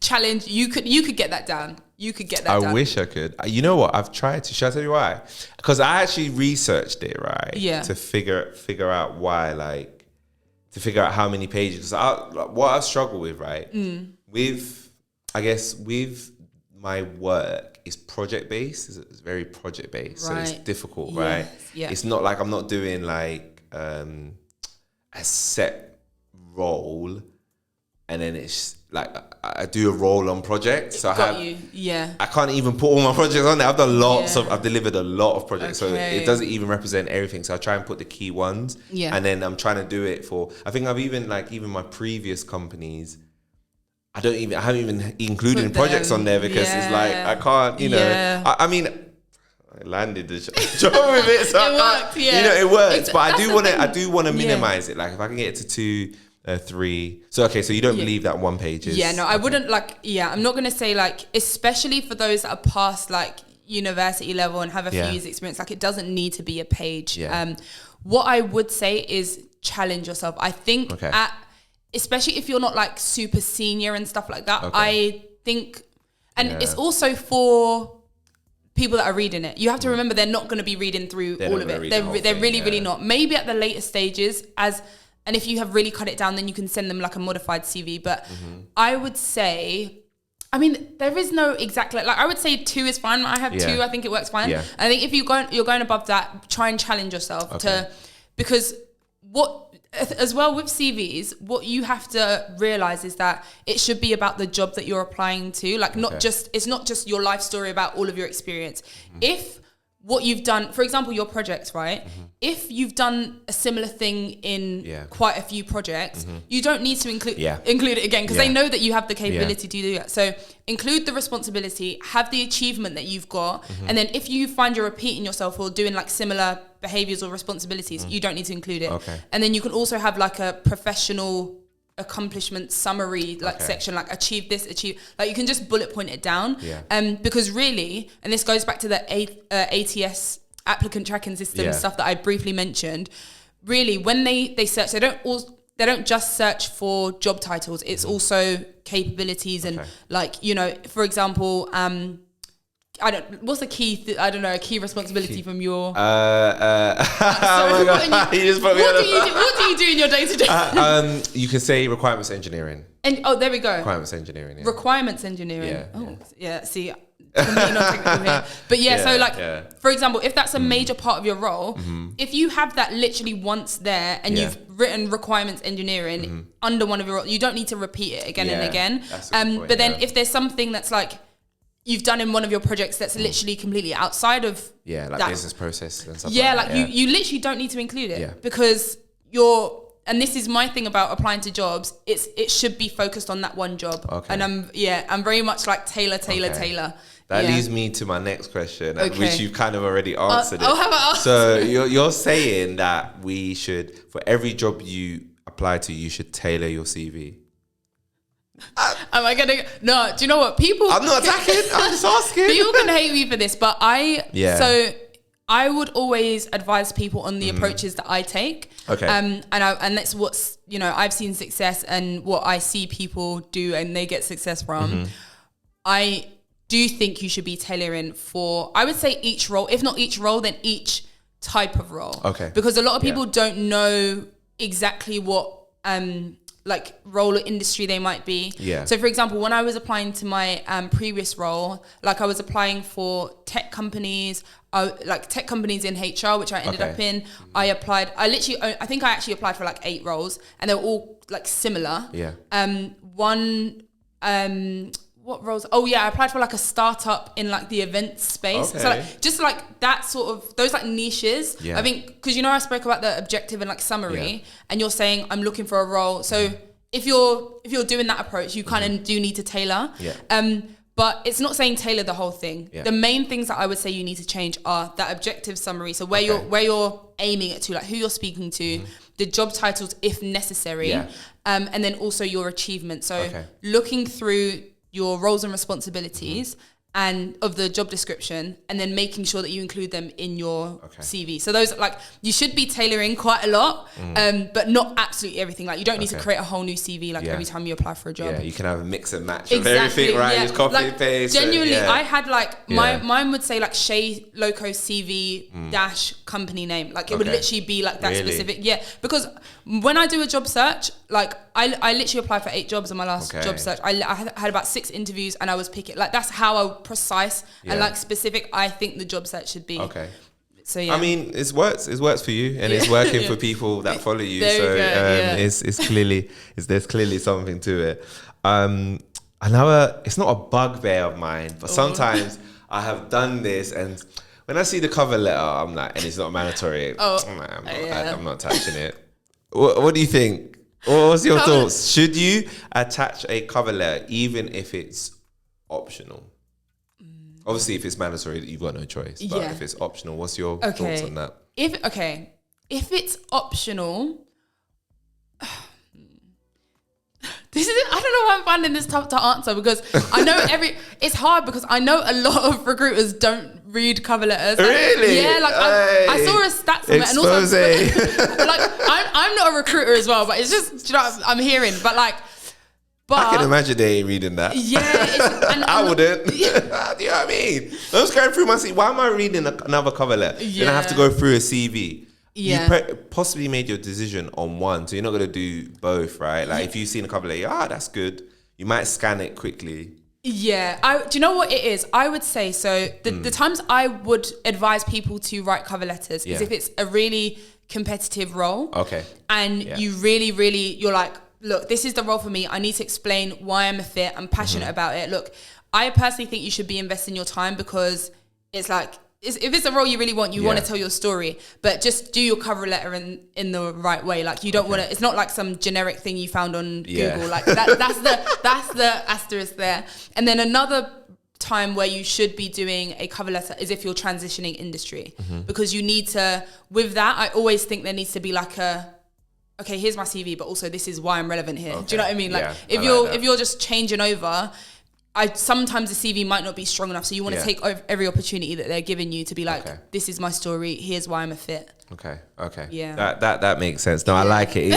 could get that down. You could get that I done. wish I could. You know what? I've tried to. Should I tell you why? Because I actually researched it, right? Yeah. To figure out why, like, to figure out how many pages. What I struggle with, right? With my work is project based. It's very project based, so it's difficult, right? Yeah. It's not like I'm not doing like a set role, and then it's like I do a role on projects. So I can't even put all my projects on there. I've done I've delivered a lot of projects, so it doesn't even represent everything. So I try and put the key ones, and then I'm trying to do it for. I think I've even my previous companies. I haven't even included projects on there because it's like I can't. I mean. I landed the job with it, so it worked. It works. But I do want to minimize it. Like if I can get it to 2, 3. So you don't believe that 1 page is... Yeah, no, I wouldn't I'm not going to say like, especially for those that are past like university level and have a few years experience, like it doesn't need to be a page. Yeah. What I would say is challenge yourself. I think especially if you're not like super senior and stuff like that, I think, and it's also for people that are reading it. You have to remember they're not going to be reading through all of it. They're really not. Maybe at the later stages and if you have really cut it down, then you can send them like a modified CV. But I would say, I mean, there is no exact, like I would say 2 is fine. I have 2. I think it works fine. Yeah. I think if you're going above that, try and challenge yourself because as well with CVs, what you have to realize is that it should be about the job that you're applying to. Like it's not just your life story about all of your experience. If what you've done, for example, your projects, right? If you've done a similar thing in quite a few projects, you don't need to include it again, because they know that you have the capability to do that. So include the responsibility, have the achievement that you've got, and then if you find you're repeating yourself or doing like similar behaviors or responsibilities, you don't need to include it. And then you can also have like a professional accomplishment summary section, like achieve, like you can just bullet point it down, because really, and this goes back to the ATS applicant tracking system stuff that I briefly mentioned. Really, when they search, they don't just search for job titles, it's also capabilities and like, you know, for example, what's a key responsibility from your... oh my God, you just put me what do you do in your day-to-day? You could say requirements engineering. And there we go. Requirements engineering. Yeah. Requirements engineering. See, completely not technical here. But for example, if that's a major part of your role, if you have that literally once there and you've written requirements engineering under one of your roles, you don't need to repeat it again and again. But then if there's something that's like, you've done in one of your projects that's literally completely outside of that business process and stuff you literally don't need to include it because and this is my thing about applying to jobs, it should be focused on that one job. And I'm very much like tailor. That leads me to my next question, which you've kind of already answered how about so you're saying that we should, for every job you apply to, you should tailor your CV. Am I gonna? No. Do you know what people? I'm not attacking. I'm just asking. People can hate me for this, but So I would always advise people on the approaches that I take. And that's what's, you know, I've seen success and what I see people do and they get success from. I do think you should be tailoring for, I would say, each role. If not each role, then each type of role. Because a lot of people don't know exactly what like role or industry they might be. So for example, when I was applying to my previous role, like I was applying for tech companies, like tech companies in HR, which I ended up in. I think I actually applied for like 8 roles and they were all like similar. What roles? I applied for like a startup in like the event space. So like, just like that sort of, those like niches. I think, because you know I spoke about the objective and like summary, and you're saying I'm looking for a role. So if you're doing that approach, you kind of do need to tailor. But it's not saying tailor the whole thing. The main things that I would say you need to change are that objective summary. So where you're aiming it to, like who you're speaking to, the job titles if necessary, and then also your achievements. So looking through your roles and responsibilities and of the job description, and then making sure that you include them in your CV. So those, like, you should be tailoring quite a lot, but not absolutely everything. Like, you don't need to create a whole new CV every time you apply for a job. You can have a mix and match of everything, right? Just copy and paste. Genuinely, I had like mine would say like Shay Loco CV dash company name. Like it would literally be like that specific. Because when I do a job search, like I literally applied for 8 jobs on my last job search. I had about 6 interviews and I was picking, like that's how precise and like specific I think the job search should be. So I mean, it works for you, and it's working for people that follow you. It's clearly there's clearly something to it. It's not a bugbear of mine, but sometimes I have done this, and when I see the cover letter, I'm like, and it's not mandatory. I'm not touching it. What do you think? What's your thoughts? Should you attach a cover letter even if it's optional? Obviously, if it's mandatory, you've got no choice. But if it's optional, what's your thoughts on that? If it's optional, this is, I don't know why I'm finding this tough to answer, because I know it's hard because I know a lot of recruiters don't read cover letters. Really? Yeah, like I saw a stat somewhere, and also like I'm not a recruiter as well, but it's just, you know what I'm hearing, but like. But I can imagine they ain't reading that. I wouldn't. You know what I mean? I was going through my CV. Why am I reading another cover letter? Then I have to go through a CV. You possibly made your decision on one, so you're not going to do both, right? Like if you've seen a cover letter, that's good. You might scan it quickly. Do you know what it is? I would say, so the times I would advise people to write cover letters is if it's a really competitive role. And you really, really, you're like, look, this is the role for me. I need to explain why I'm a fit. I'm passionate about it. Look, I personally think you should be investing your time, because it's like, if it's a role you really want, you want to tell your story, but just do your cover letter in the right way. Like you don't want to, it's not like some generic thing you found on Google. Like that's the asterisk there. And then another time where you should be doing a cover letter is if you're transitioning industry, because you need to, with that, I always think there needs to be like okay, here's my CV, but also this is why I'm relevant here. Okay. Do you know what I mean? Like if you're just changing over, sometimes the CV might not be strong enough. So you want to take every opportunity that they're giving you to be like, this is my story. Here's why I'm a fit. Okay. Yeah. That makes sense. No, I like it.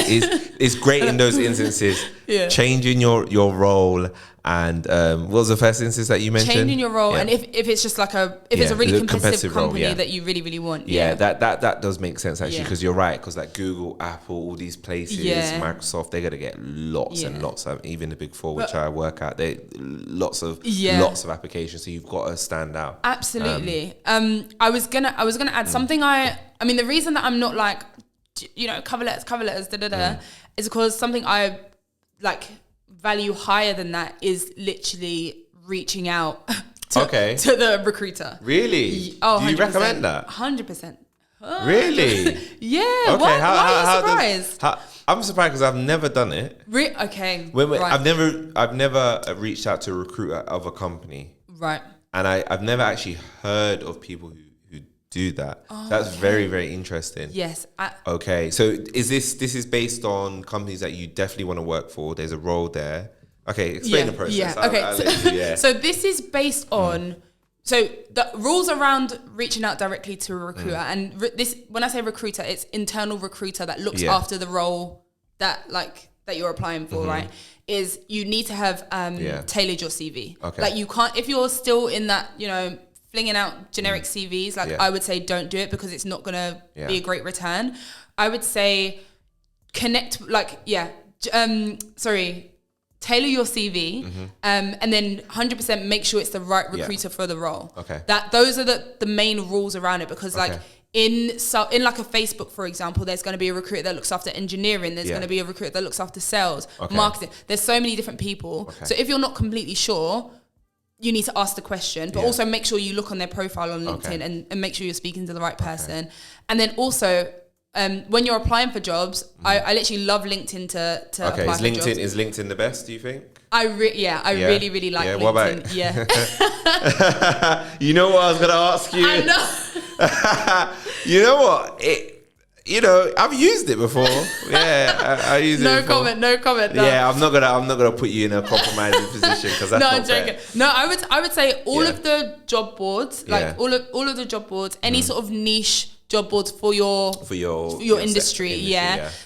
It's great in those instances. Changing your role. And what was the first instance that you mentioned? Changing your role, and if it's just like it's a really competitive company role, that you really, really want. That does make sense actually, because you're right, because like Google, Apple, all these places, Microsoft, they're gonna get lots and lots of, even the big four, which I work at, they lots of applications. So you've got to stand out. Absolutely. I was gonna add something. I mean, the reason that I'm not like, cover letters, is because something I like value higher than that is literally reaching out to the recruiter. Really? Oh, do you recommend that? 100%. Really? Yeah. Okay. Why are you surprised? I'm surprised because I've never done it. Okay. Right. I've never reached out to a recruiter of a company. Right. And I've never actually heard of people who do that. That's very, very interesting. Yes. Okay. So this is based on companies that you definitely want to work for. There's a role there. Okay. Explain the process. Yeah. Okay. So this is based on, so the rules around reaching out directly to a recruiter, and this, when I say recruiter, it's internal recruiter that looks after the role that you're applying for, right? Is you need to have tailored your CV. Okay. Like you can't, if you're still in that, flinging out generic CVs, I would say don't do it, because it's not going to be a great return. I would say tailor your CV, and then 100% make sure it's the right recruiter for the role. Okay. Those are the main rules around it, because in like a Facebook, for example, there's going to be a recruiter that looks after engineering. There's going to be a recruiter that looks after sales, marketing. There's so many different people. Okay. So if you're not completely sure, you need to ask the question, but also make sure you look on their profile on LinkedIn and make sure you're speaking to the right person. And then also, when you're applying for jobs, I literally love LinkedIn to apply for jobs. Is LinkedIn the best, do you think? I really like LinkedIn. What about you know what I was going to ask you? I know. You know what? I've used it before. I use it. No comment. No. Yeah, I'm not gonna put you in a compromising position, because that's not fair. No, I would say all of the job boards, all of the job boards, any sort of niche job boards for your industry,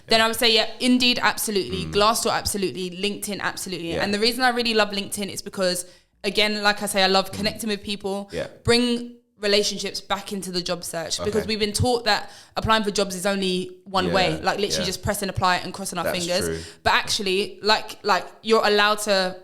Then I would say Indeed, absolutely, Glassdoor, absolutely, LinkedIn, absolutely. And the reason I really love LinkedIn is because, again, like I say, I love connecting with people. Bring relationships back into the job search, because we've been taught that applying for jobs is only one way, like literally just pressing apply and crossing our fingers. True. But actually, like you're allowed to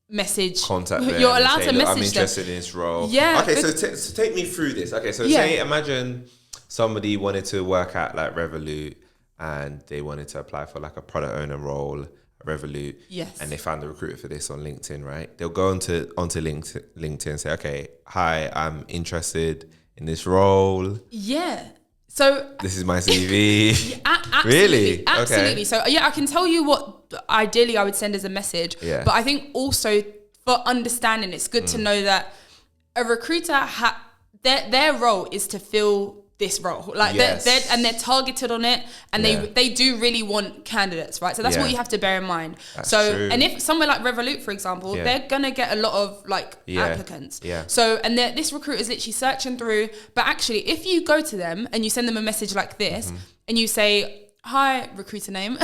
message, contact them. You're allowed to message them. I'm interested in this role. Yeah. Okay, so take me through this. Okay, so say, imagine somebody wanted to work at like Revolut, and they wanted to apply for like a product owner role. Revolut, and they found the recruiter for this on LinkedIn, right? They'll go onto LinkedIn and say, okay, hi, I'm interested in this role. Yeah. So this is my CV. Absolutely. Really? Absolutely. Okay. So I can tell you what ideally I would send as a message. Yeah. But I think also for understanding, it's good to know that a recruiter, their role is to fill this role, like they're targeted on it, and they do really want candidates, right? So that's what you have to bear in mind. That's true. And if somewhere like Revolut, for example, they're gonna get a lot of applicants. Yeah. So this recruiter is literally searching through. But actually, if you go to them and you send them a message like this, and you say, "Hi, recruiter name.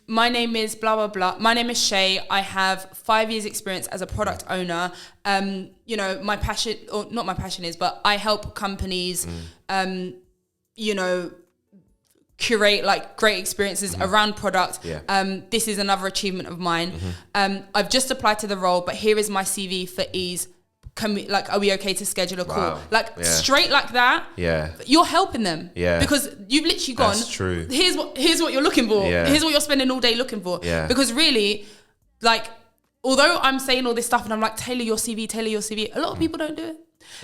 My name is blah, blah, blah. My name is Shay. I have 5 years experience as a product owner. My passion, or not my passion is, but I help companies, curate like great experiences around product. Yeah. This is another achievement of mine. I've just applied to the role, but here is my CV for ease. Are we okay to schedule a call? Straight like that. Yeah. You're helping them. Yeah. Because you've literally gone. That's true. Here's what you're looking for. Yeah. Here's what you're spending all day looking for. Yeah. Because really, although I'm saying all this stuff and I'm like, tailor your CV, a lot of people don't do it.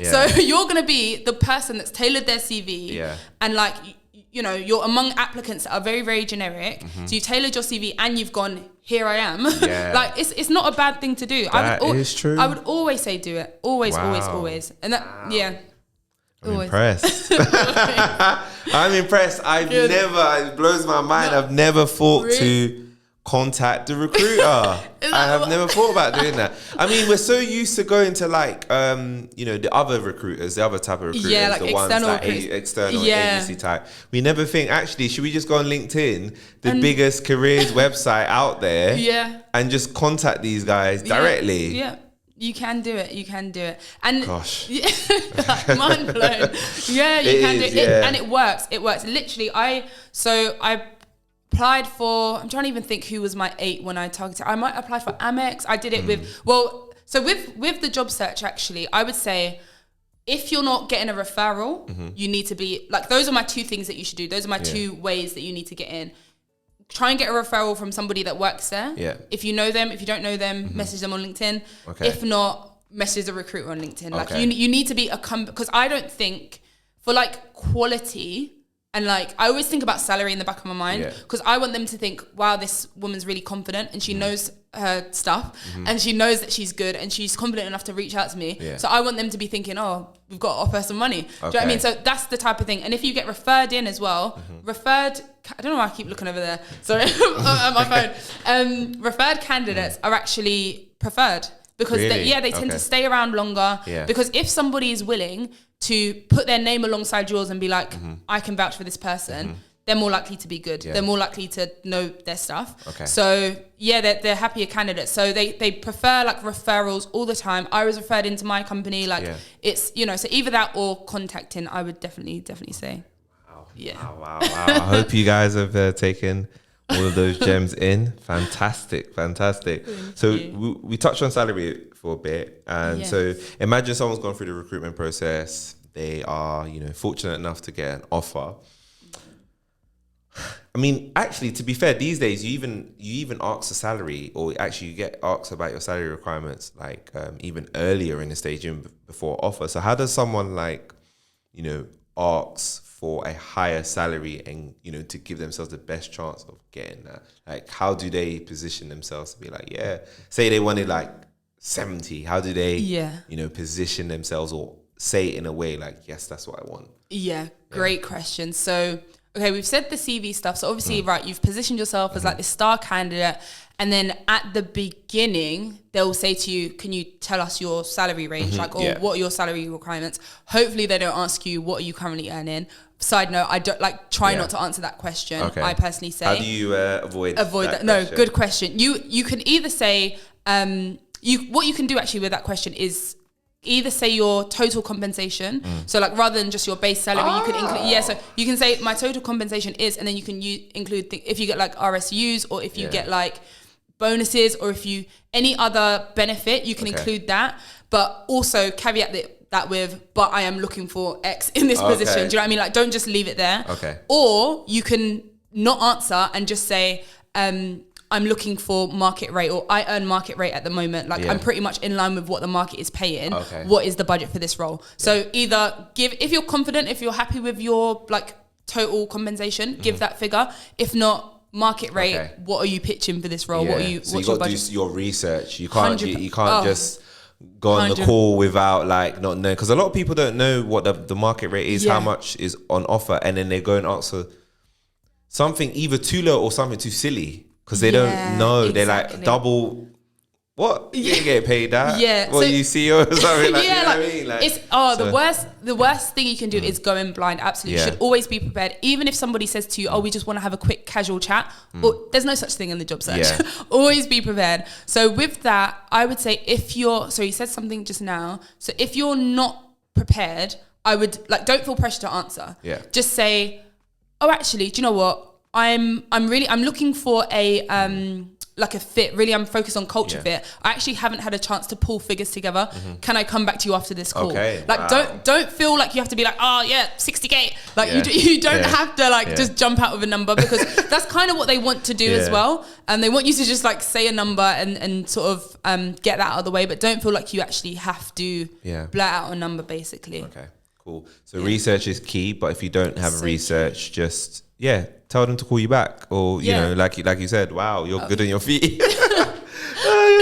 So you're going to be the person that's tailored their CV and like, you know, you're among applicants that are very, very generic. So you tailored your CV and you've gone, here I am. Like it's not a bad thing to do. That is true. I would always say do it. Always. And that, I'm impressed. I'm impressed. It blows my mind. I've never thought to contact the recruiter. I have never thought about doing that. I mean, we're so used to going to like, you know, the other recruiters, the other type of recruiters, like the external ones that external agency type. We never think, actually, should we just go on LinkedIn, the biggest careers website out there, and just contact these guys directly? Yeah. You can do it. And gosh, like, mind blown. Yeah, you can do it. And it works. Literally, I applied for, I'm trying to even think who was my 8 when I targeted. I might apply for Amex. I did it with the job search, actually, I would say, if you're not getting a referral, you need to be, like, those are my 2 things that you should do. Those are my 2 ways that you need to get in. Try and get a referral from somebody that works there. Yeah. If you know them, if you don't know them, message them on LinkedIn. Okay. If not, message a recruiter on LinkedIn. Like you need to be because I don't think for like quality and like I always think about salary in the back of my mind because I want them to think, wow, this woman's really confident and she knows her stuff and she knows that she's good and she's confident enough to reach out to me. So I want them to be thinking, oh, we've got to offer some money. Do you know what I mean? So that's the type of thing. And if you get referred in as well, I don't know why I keep looking over there. Sorry, on my phone. Referred candidates are actually preferred because they tend to stay around longer. Yeah. Because if somebody is willing to put their name alongside yours and be like, I can vouch for this person, they're more likely to be good. Yeah. They're more likely to know their stuff. Okay. So they're happier candidates. So they prefer like referrals all the time. I was referred into my company. Like it's, you know, so either that or contacting, I would definitely say. Wow. Yeah. Wow. I hope you guys have taken all of those gems in. Fantastic. So we touched on salary for a bit. And so imagine someone's gone through the recruitment process. They are, you know, fortunate enough to get an offer. I mean, actually, to be fair, these days you even ask the salary, or actually you get asked about your salary requirements like even earlier in the stage, even before offer. So how does someone like, you know, ask for a higher salary and, you know, to give themselves the best chance of getting that? Like, how do they position themselves to be like, say they wanted like 70, how do they, you know, position themselves or say it in a way like, yes, that's what I want? Yeah, great question. So, okay, we've said the CV stuff. So obviously, right, you've positioned yourself as like the star candidate. And then at the beginning, they'll say to you, can you tell us your salary range? Like, or what are your salary requirements? Hopefully they don't ask you, what are you currently earning? Side note, I don't try not to answer that question. Okay. I personally say. How do you avoid that? No, good question. You can either say, what you can do actually with that question is either say your total compensation. So like rather than just your base salary, you can include, so you can say my total compensation is, and then you can include if you get like RSUs or if you get like bonuses or if you, any other benefit, you can include that. But also caveat that with, but I am looking for X in this position. Do you know what I mean? Like, don't just leave it there. Okay. Or you can not answer and just say, I'm looking for market rate, or I earn market rate at the moment. Like I'm pretty much in line with what the market is paying. Okay. What is the budget for this role? So either give, if you're confident, if you're happy with your like total compensation, give that figure. If not, market rate, what are you pitching for this role? What are you, so what's you got to do your research. You can't, you can't just go on the call without like not knowing, because a lot of people don't know what the market rate is, how much is on offer, and then they go and ask for something either too low or something too silly. Because they don't know. Exactly. They're like, double, what? You didn't get paid that? What, so, you CEO or something? Like, you know what I mean? Like, it's, the worst thing you can do is go in blind. Absolutely. You should always be prepared. Even if somebody says to you, we just want to have a quick casual chat. Or, there's no such thing in the job search. Always be prepared. So with that, I would say so you said something just now. So if you're not prepared, I would, like, don't feel pressure to answer. Just say, actually, do you know what? I'm looking for a like a fit, really I'm focused on culture fit. I actually haven't had a chance to pull figures together. Can I come back to you after this call? Like don't feel like you have to be like, oh yeah, 60k. Like you don't have to like just jump out with a number, because that's kind of what they want to do as well. And they want you to just like say a number and sort of get that out of the way, but don't feel like you actually have to blurt out a number basically. Okay, cool. So research is key, but if you don't have research, just tell them to call you back, or you know, like you said, wow, you're good on your feet. You're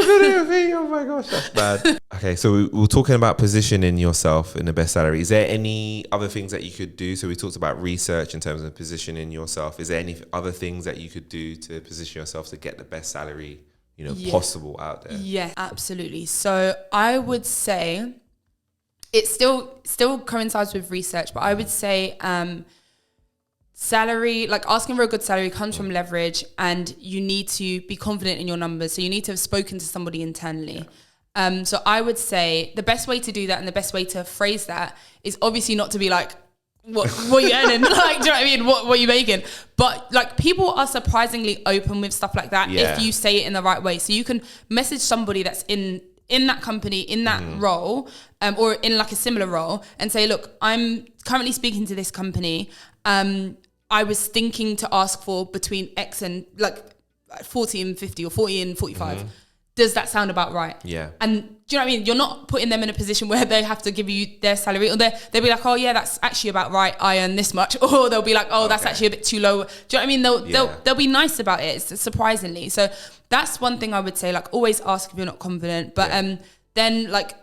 good on your feet. Oh my gosh, that's bad. Okay, so we were talking about positioning yourself in the best salary. Is there any other things that you could do? So we talked about research in terms of positioning yourself. Is there any other things that you could do to position yourself to get the best salary, you know, possible out there? Yeah, absolutely. So I would say it still coincides with research, but I would say salary, like asking for a good salary comes from leverage, and you need to be confident in your numbers. So you need to have spoken to somebody internally. So I would say the best way to do that and the best way to phrase that is obviously not to be like, what are you earning? Like, do you know what I mean? What are you making? But like, people are surprisingly open with stuff like that if you say it in the right way. So you can message somebody that's in that company, in that role, or in like a similar role, and say, look, I'm currently speaking to this company. I was thinking to ask for between X and like 40 and 50 or 40 and 45. Does that sound about right? Yeah. And do you know what I mean? You're not putting them in a position where they have to give you their salary, or they'll be like, oh yeah, that's actually about right. I earn this much. Or they'll be like, oh, that's actually a bit too low. Do you know what I mean? They'll be nice about it, surprisingly. So that's one thing I would say, like always ask if you're not confident, but then like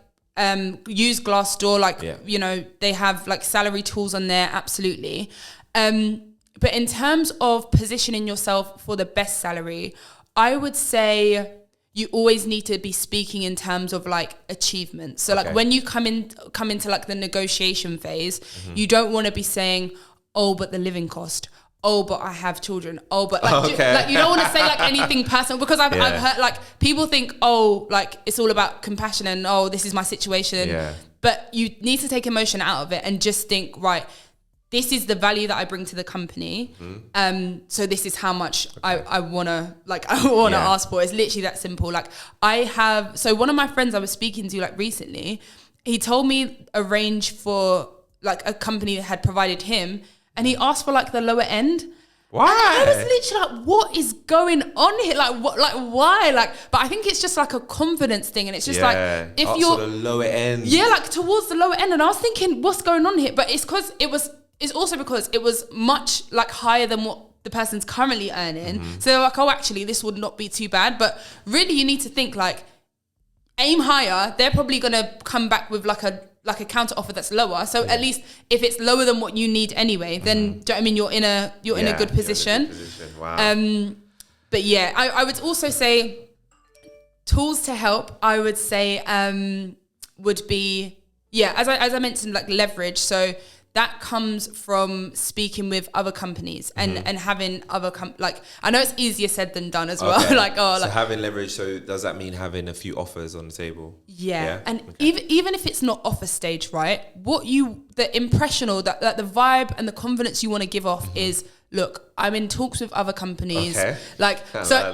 use Glassdoor, like, you know, they have like salary tools on there. Absolutely. But in terms of positioning yourself for the best salary, I would say you always need to be speaking in terms of like achievements. So like when you come into like the negotiation phase, you don't want to be saying, oh, but the living cost. Oh, but I have children. Oh, but like, like you don't want to say like anything personal, because I've heard like people think, oh, like it's all about compassion and oh, this is my situation. Yeah. But you need to take emotion out of it and just think, right, this is the value that I bring to the company. So this is how much I want to ask for. It's literally that simple. Like so one of my friends I was speaking to like recently, he told me a range for like a company that had provided him, and he asked for like the lower end. Why? And I was literally like, what is going on here? Like what, like why? Like, but I think it's just like a confidence thing. And it's just like, if you're the lower end. Yeah, like towards the lower end. And I was thinking, what's going on here? But it's also because it was much like higher than what the person's currently earning. So they're like, oh, actually, this would not be too bad. But really, you need to think like, aim higher. They're probably going to come back with like a counter offer that's lower. So at least if it's lower than what you need anyway, then do you know what I mean? You're in a good position. Wow. But yeah, I would also say tools to help. I would say would be as I mentioned, like leverage. So that comes from speaking with other companies and having other like, I know it's easier said than done as well. So having leverage. So does that mean having a few offers on the table? Yeah. And even if it's not offer stage, right? The impression or that the vibe and the confidence you want to give off is, look, I'm in talks with other companies. Okay. Like, so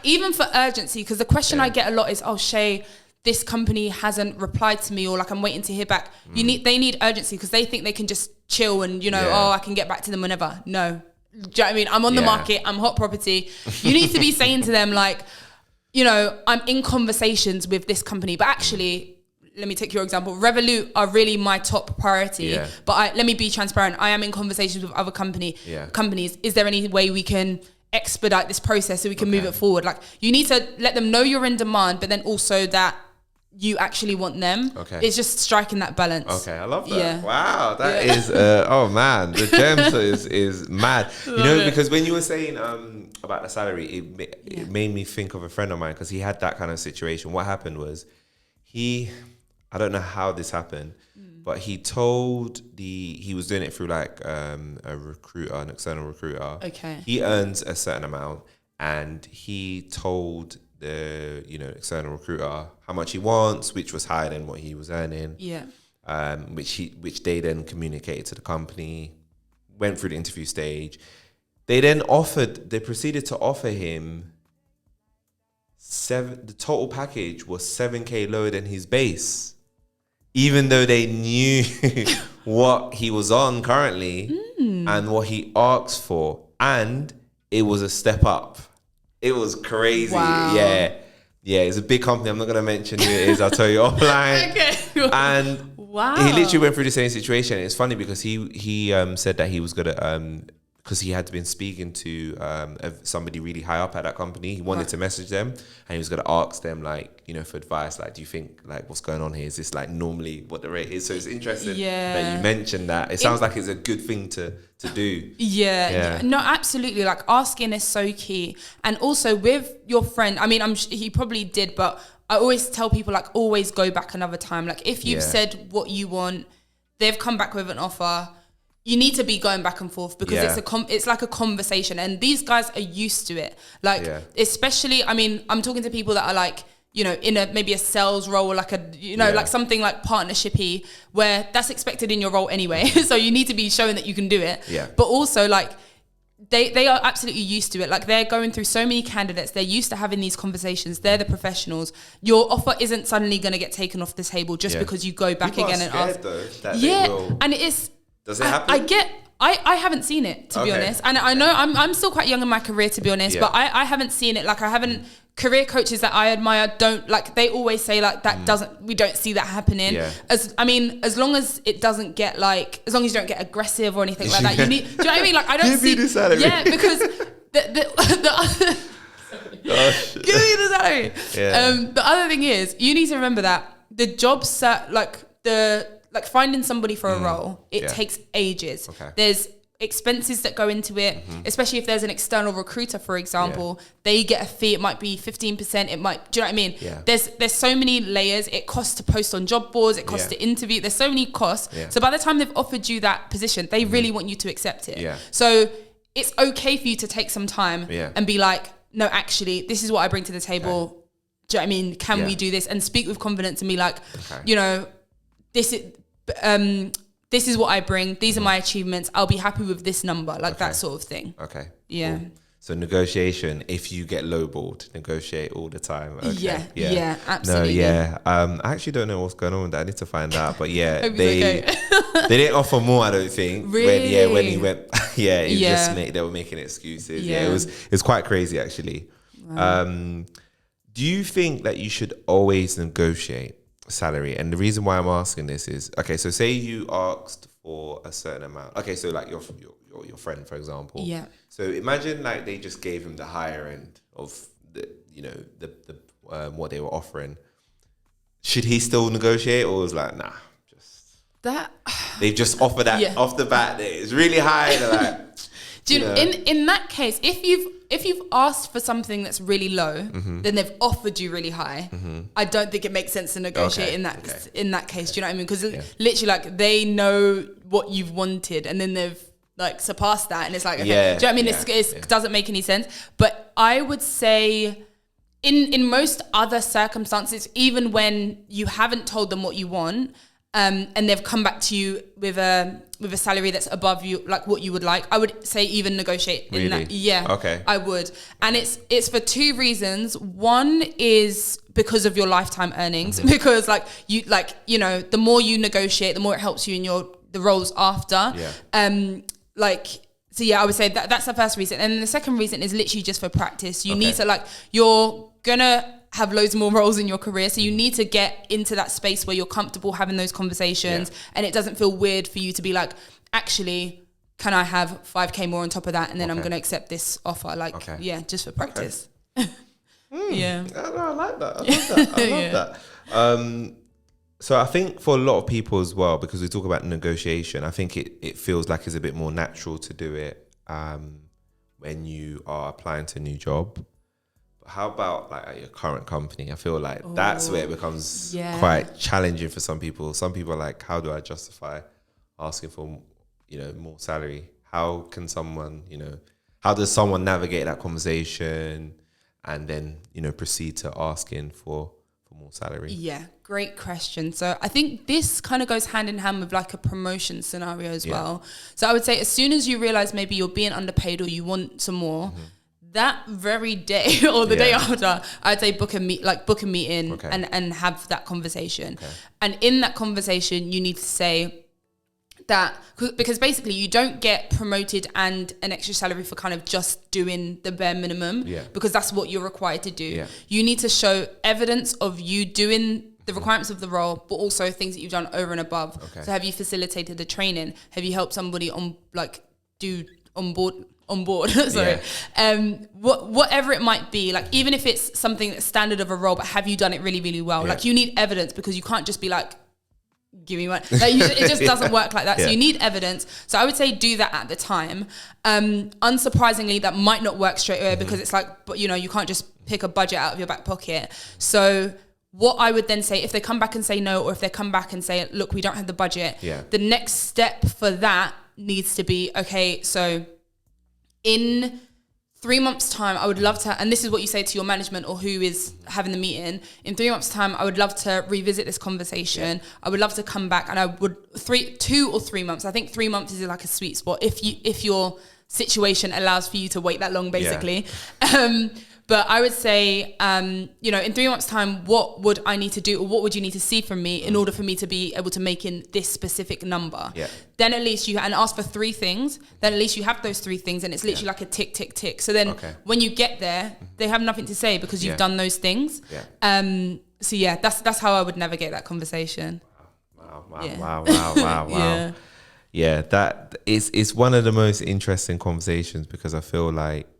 even for urgency, because the question I get a lot is, oh, Shay, this company hasn't replied to me, or like I'm waiting to hear back. They need urgency because they think they can just chill and, you know, I can get back to them whenever. No. Do you know what I mean? I'm on the market. I'm hot property. You need to be saying to them like, you know, I'm in conversations with this company, but actually, let me take your example. Revolut are really my top priority. Yeah. But let me be transparent. I am in conversations with other companies. Is there any way we can expedite this process so we can move it forward? Like, you need to let them know you're in demand, but then also that you actually want them. It's just striking that balance. I love that. Yeah. Wow, that is oh man, the gems is mad. You know, because when you were saying about the salary, it made me think of a friend of mine, because he had that kind of situation. What happened was I don't know how this happened, but he was doing it through like a recruiter, an external recruiter. He earns a certain amount, and he told the external recruiter how much he wants, which was higher than what he was earning. Which they then communicated to the company, went through the interview stage. They proceeded to offer him the total package was 7K lower than his base, even though they knew what he was on currently and what he asked for, and it was a step up. It was crazy. Wow. Yeah, it's a big company. I'm not gonna mention who it is. I'll tell you offline. Okay. And he literally went through the same situation. It's funny because he said that he was gonna because he had been speaking to somebody really high up at that company. He wanted to message them, and he was going to ask them, like, you know, for advice. Like, do you think, like, what's going on here? Is this, like, normally what the rate is? So it's interesting that you mentioned that. It sounds like it's a good thing to do. Yeah. No, absolutely. Like, asking is so key. And also with your friend, I mean, he probably did, but I always tell people, like, always go back another time. Like, if you've said what you want, they've come back with an offer, you need to be going back and forth because it's like a conversation, and these guys are used to it. Like, especially, I mean, I'm talking to people that are like, you know, in maybe a sales role or like like something like partnershipy where that's expected in your role anyway. So you need to be showing that you can do it. Yeah. But also, like, they are absolutely used to it. Like, they're going through so many candidates. They're used to having these conversations. They're the professionals. Your offer isn't suddenly going to get taken off the table just because you go back again and ask. Though, and it is. Does it happen? I haven't seen it, to be honest. And I know I'm still quite young in my career, to be honest, but I haven't seen it. Like, I haven't, career coaches that I admire don't, like, they always say, like, we don't see that happening. Yeah. As long as it doesn't get, like, as long as you don't get aggressive or anything like that, you need, do you know what I mean? Like, I don't see. Give me the salary. Yeah, because the other, give me the salary. Yeah. The other thing is, you need to remember that the job set, like finding somebody for a role, it takes ages. Okay. There's expenses that go into it, especially if there's an external recruiter, for example, they get a fee. It might be 15%. It might, do you know what I mean? Yeah. There's so many layers. It costs to post on job boards. It costs to interview. There's so many costs. Yeah. So by the time they've offered you that position, they really want you to accept it. Yeah. So it's okay for you to take some time and be like, no, actually, this is what I bring to the table. Okay. Do you know what I mean? Can we do this? And speak with confidence and be like, you know, this is what I bring. These are my achievements. I'll be happy with this number, like that sort of thing. Okay. Yeah. Cool. So negotiation, if you get lowballed, negotiate all the time. Okay. Yeah, absolutely. No, yeah. I actually don't know what's going on with that. I need to find out. But yeah, they didn't offer more, I don't think. Really? When he went, they were making excuses. Yeah, it was quite crazy actually. Wow. Do you think that you should always negotiate salary? And the reason why I'm asking this is, okay, so say you asked for a certain amount. Okay, so like your friend, for example. Yeah. So imagine like they just gave him the higher end of the what they were offering. Should he still negotiate, or was like, nah, just that they've just offered that off the bat? It's really high. They're like, in that case, if you've asked for something that's really low, then they've offered you really high. I don't think it makes sense to negotiate in that case. Do you know what I mean? Because literally, like, they know what you've wanted, and then they've like surpassed that, and it's like, okay, do you know what I mean? It doesn't make any sense. But I would say, in most other circumstances, even when you haven't told them what you want, and they've come back to you with a salary that's above you, like what you would like, I would say even negotiate in that. Yeah. Okay. I would. And it's for two reasons. One is because of your lifetime earnings, because the more you negotiate, the more it helps you in the roles after. Yeah. I would say that's the first reason. And then the second reason is literally just for practice. You need to, you're gonna have loads more roles in your career, so you need to get into that space where you're comfortable having those conversations, and it doesn't feel weird for you to be like, actually, can I have 5K more on top of that, and then I'm going to accept this offer, just for practice. Yeah, I like that. I love that. So I think for a lot of people as well, because we talk about negotiation, I think it feels like it's a bit more natural to do it when you are applying to a new job. How about like at your current company? I feel like that's where it becomes quite challenging for some people. Some people are like, how do I justify asking for, more salary? How can someone, how does someone navigate that conversation and then, proceed to asking for more salary? Yeah, great question. So I think this kind of goes hand in hand with like a promotion scenario as well. So I would say as soon as you realize maybe you're being underpaid or you want some more, that very day or the day after, I'd say book a meeting and have that conversation. Okay. And in that conversation, you need to say that, because basically you don't get promoted and an extra salary for kind of just doing the bare minimum, because that's what you're required to do. Yeah. You need to show evidence of you doing the requirements of the role, but also things that you've done over and above. Okay. So have you facilitated the training? Have you helped somebody on board? Sorry. Yeah. Whatever it might be, like even if it's something that's standard of a role, but have you done it really, really well? Like you need evidence, because you can't just be like, give me one. Like it just doesn't work like that. So you need evidence. So I would say do that at the time. Unsurprisingly, that might not work straight away, because it's like, but you can't just pick a budget out of your back pocket. So what I would then say, if they come back and say no, or if they come back and say, look, we don't have the budget, the next step for that needs to be, okay, so in 3 months' time, I would love to, and this is what you say to your management or who is having the meeting, in 3 months' time, I would love to revisit this conversation. Yeah. I would love to come back, and I would 2 or 3 months. I think 3 months is like a sweet spot if your situation allows for you to wait that long, basically. Yeah. But I would say, in 3 months' time, what would I need to do, or what would you need to see from me in order for me to be able to make in this specific number? Yeah. Then at least and ask for 3 things. Then at least you have those 3 things, and it's literally like a tick, tick, tick. So then when you get there, they have nothing to say because you've done those things. Yeah. So that's how I would navigate that conversation. Wow. Yeah, that is one of the most interesting conversations, because I feel like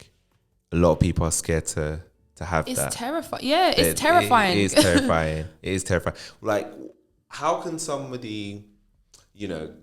a lot of people are scared to have that. It's terrifying. Yeah, it's terrifying. It is terrifying. It is terrifying. Like, how can somebody, do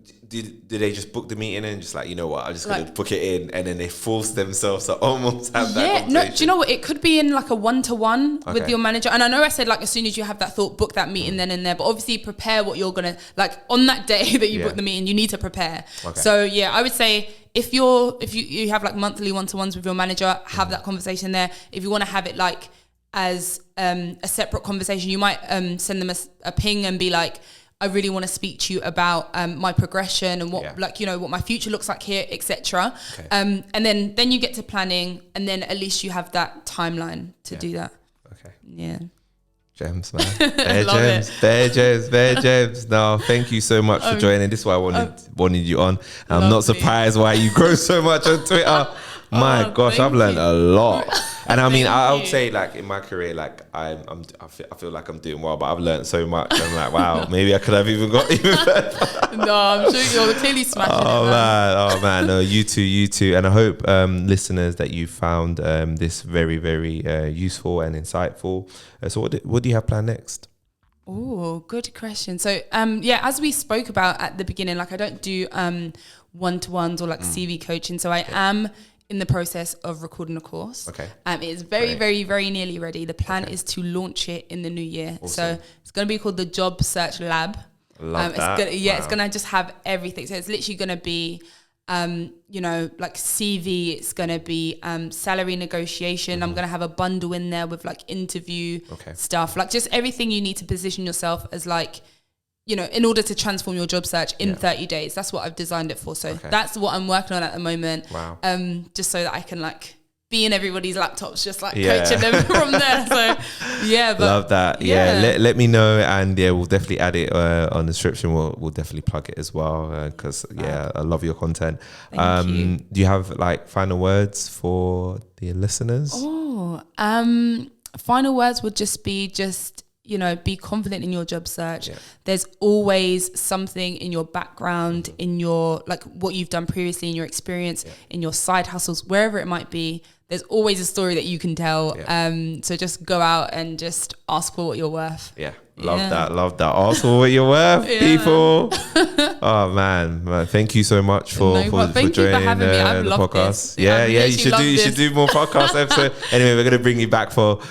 they just book the meeting and just like, you know what, I'm just going to book it in, and then they force themselves to almost have that conversation? No, do you know what? It could be in like a one-to-one with your manager. And I know I said like as soon as you have that thought, book that meeting then and there, but obviously prepare what you're going to, like on that day that you book the meeting, you need to prepare. Okay. So yeah, I would say, if you have like monthly one-to-ones with your manager, have that conversation there. If you want to have it like as a separate conversation, you might send them a ping and be like, I really want to speak to you about my progression and what what my future looks like here, etc. Okay. And then you get to planning, and then at least you have that timeline to do that. Okay. Yeah. Gems, man. Bare gems. No, thank you so much for joining. This is why I wanted you on. I'm not surprised why you grow so much on Twitter. My gosh, I've learned a lot. And I mean, I would say like in my career, like I feel like I'm doing well, but I've learned so much. I'm like, wow, maybe I could have even got even better. No, I'm sure you're clearly smashing it, man. Oh man, no, you too. And I hope listeners that you found this very, very useful and insightful. So what do you have planned next? Oh, good question. So as we spoke about at the beginning, like I don't do one-to-ones or like CV coaching. So I am in the process of recording a course. Okay. It is very, very, very nearly ready. The plan is to launch it in the new year. Awesome. So it's going to be called the Job Search Lab. Love that. It's going to just have everything. So it's literally going to be, like CV. It's going to be salary negotiation. Mm-hmm. I'm going to have a bundle in there with like interview stuff, like just everything you need to position yourself as like, in order to transform your job search in 30 days. That's what I've designed it for. So that's what I'm working on at the moment. Wow. Just so that I can like be in everybody's laptops, just like coaching them from there. So but love that. Yeah. Let me know, and we'll definitely add it on the description. We'll definitely plug it as well, because I love your content. Thank you. Do you have like final words for the listeners? Final words would just be be confident in your job search. There's always something in your background, in your like what you've done previously, in your experience, in your side hustles, wherever it might be. There's always a story that you can tell. So just go out and just ask for what you're worth. Love that. Ask for what you're worth, people. Oh man, thank you so much for joining the podcast. You should do more podcast episodes. Anyway, we're gonna bring you back for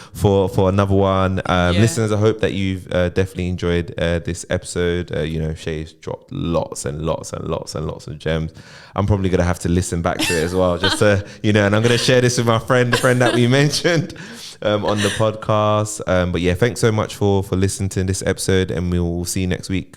another one. Listeners, I hope that you've definitely enjoyed this episode. Shay's dropped lots and lots of gems. I'm probably gonna have to listen back to it as well, just to and I'm gonna share this with my friend that we mentioned on the podcast. But thanks so much for listening to this episode, and we'll see you next week.